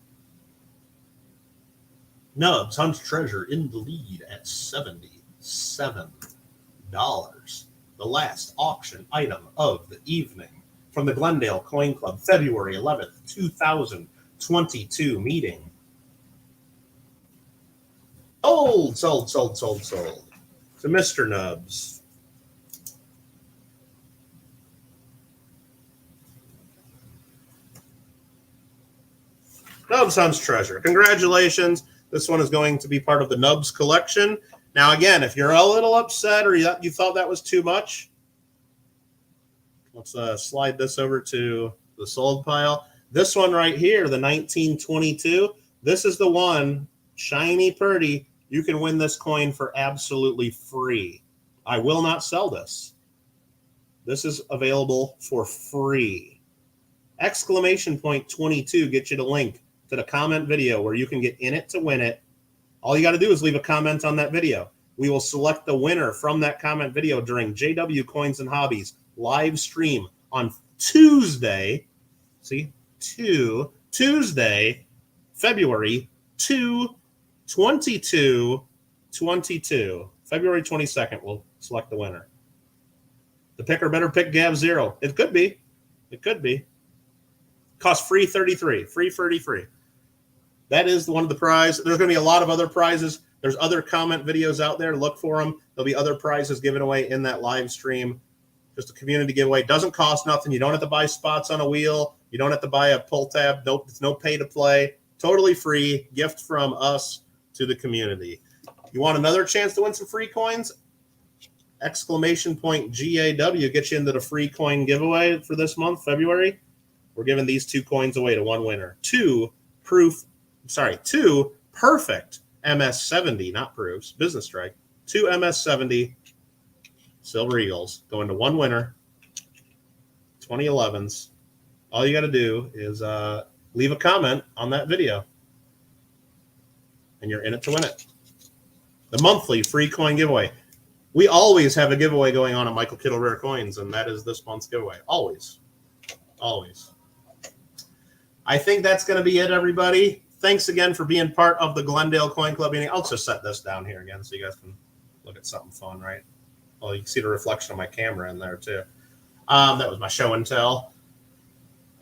A: Nubs Hunt's Treasure in the lead at $77. The last auction item of the evening from the Glendale Coin Club, February 11th, 2022 meeting. Sold to Mr. Nubs. Nubs Hunt's Treasure. Congratulations. This one is going to be part of the Nubs collection. Now, again, if you're a little upset or you thought that was too much, let's slide this over to the sold pile. This one right here, the 1922, this is the one, shiny purdy. You can win this coin for absolutely free. I will not sell this. This is available for free. Exclamation point 22 gets you the link to the comment video where you can get in it to win it. All you got to do is leave a comment on that video. We will select the winner from that comment video during JW Coins and Hobbies live stream on Tuesday. See, Tuesday, February 22. February 22nd, we'll select the winner. The picker better pick Gav 0. It could be. Cost free 33. Free 33. That is one of the prizes. There's going to be a lot of other prizes. There's other comment videos out there. Look for them. There'll be other prizes given away in that live stream. Just a community giveaway. Doesn't cost nothing. You don't have to buy spots on a wheel. You don't have to buy a pull tab. Nope. It's no pay to play. Totally free. Gift from us to the community. You want another chance to win some free coins? Exclamation point GAW gets you into the free coin giveaway for this month, February. We're giving these 2 coins away to one winner. 2 perfect MS70, not proofs, business strike. 2 MS70 Silver Eagles going to one winner, 2011s. All you got to do is leave a comment on that video, and you're in it to win it. The monthly free coin giveaway. We always have a giveaway going on at Michael Kittle Rare Coins, and that is this month's giveaway. Always. I think that's going to be it, everybody. Thanks again for being part of the Glendale Coin Club meeting. I'll just set this down here again so you guys can look at something fun, right? Well, you can see the reflection of my camera in there, too. That was my show and tell.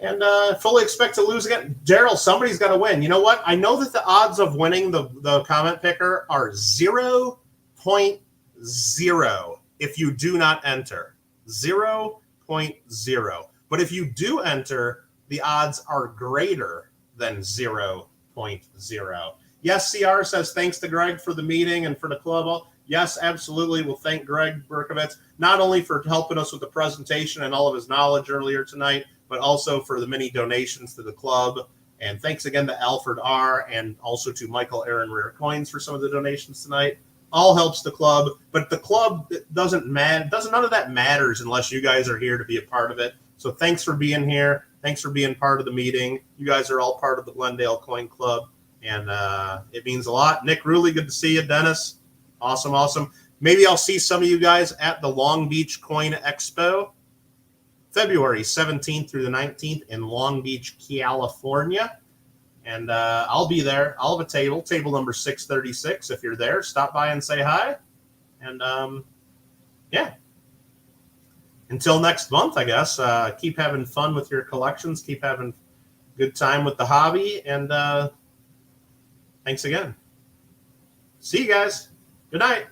A: and fully expect to lose again. Daryl, somebody's got to win. You know what? I know that the odds of winning the comment picker are 0.0 if you do not enter. 0.0. But if you do enter, the odds are greater than 0.0. Yes, CR says thanks to Gregg for the meeting and for the club. Yes, absolutely. We'll thank Gregg Bercovitz, not only for helping us with the presentation and all of his knowledge earlier tonight, but also for the many donations to the club. And thanks again to Alfred R. and also to Michael Aaron Rare Coins for some of the donations tonight. All helps the club, but the club doesn't matter. None of that matters unless you guys are here to be a part of it. So thanks for being here. Thanks for being part of the meeting. You guys are all part of the Glendale Coin Club, and it means a lot. Nick Ruley, good to see you. Dennis, awesome. Maybe I'll see some of you guys at the Long Beach Coin Expo, February 17th through the 19th in Long Beach, California. And I'll be there. I'll have a table number 636. If you're there, stop by and say hi. And yeah. Until next month, I guess, keep having fun with your collections. Keep having good time with the hobby. And thanks again. See you guys. Good night.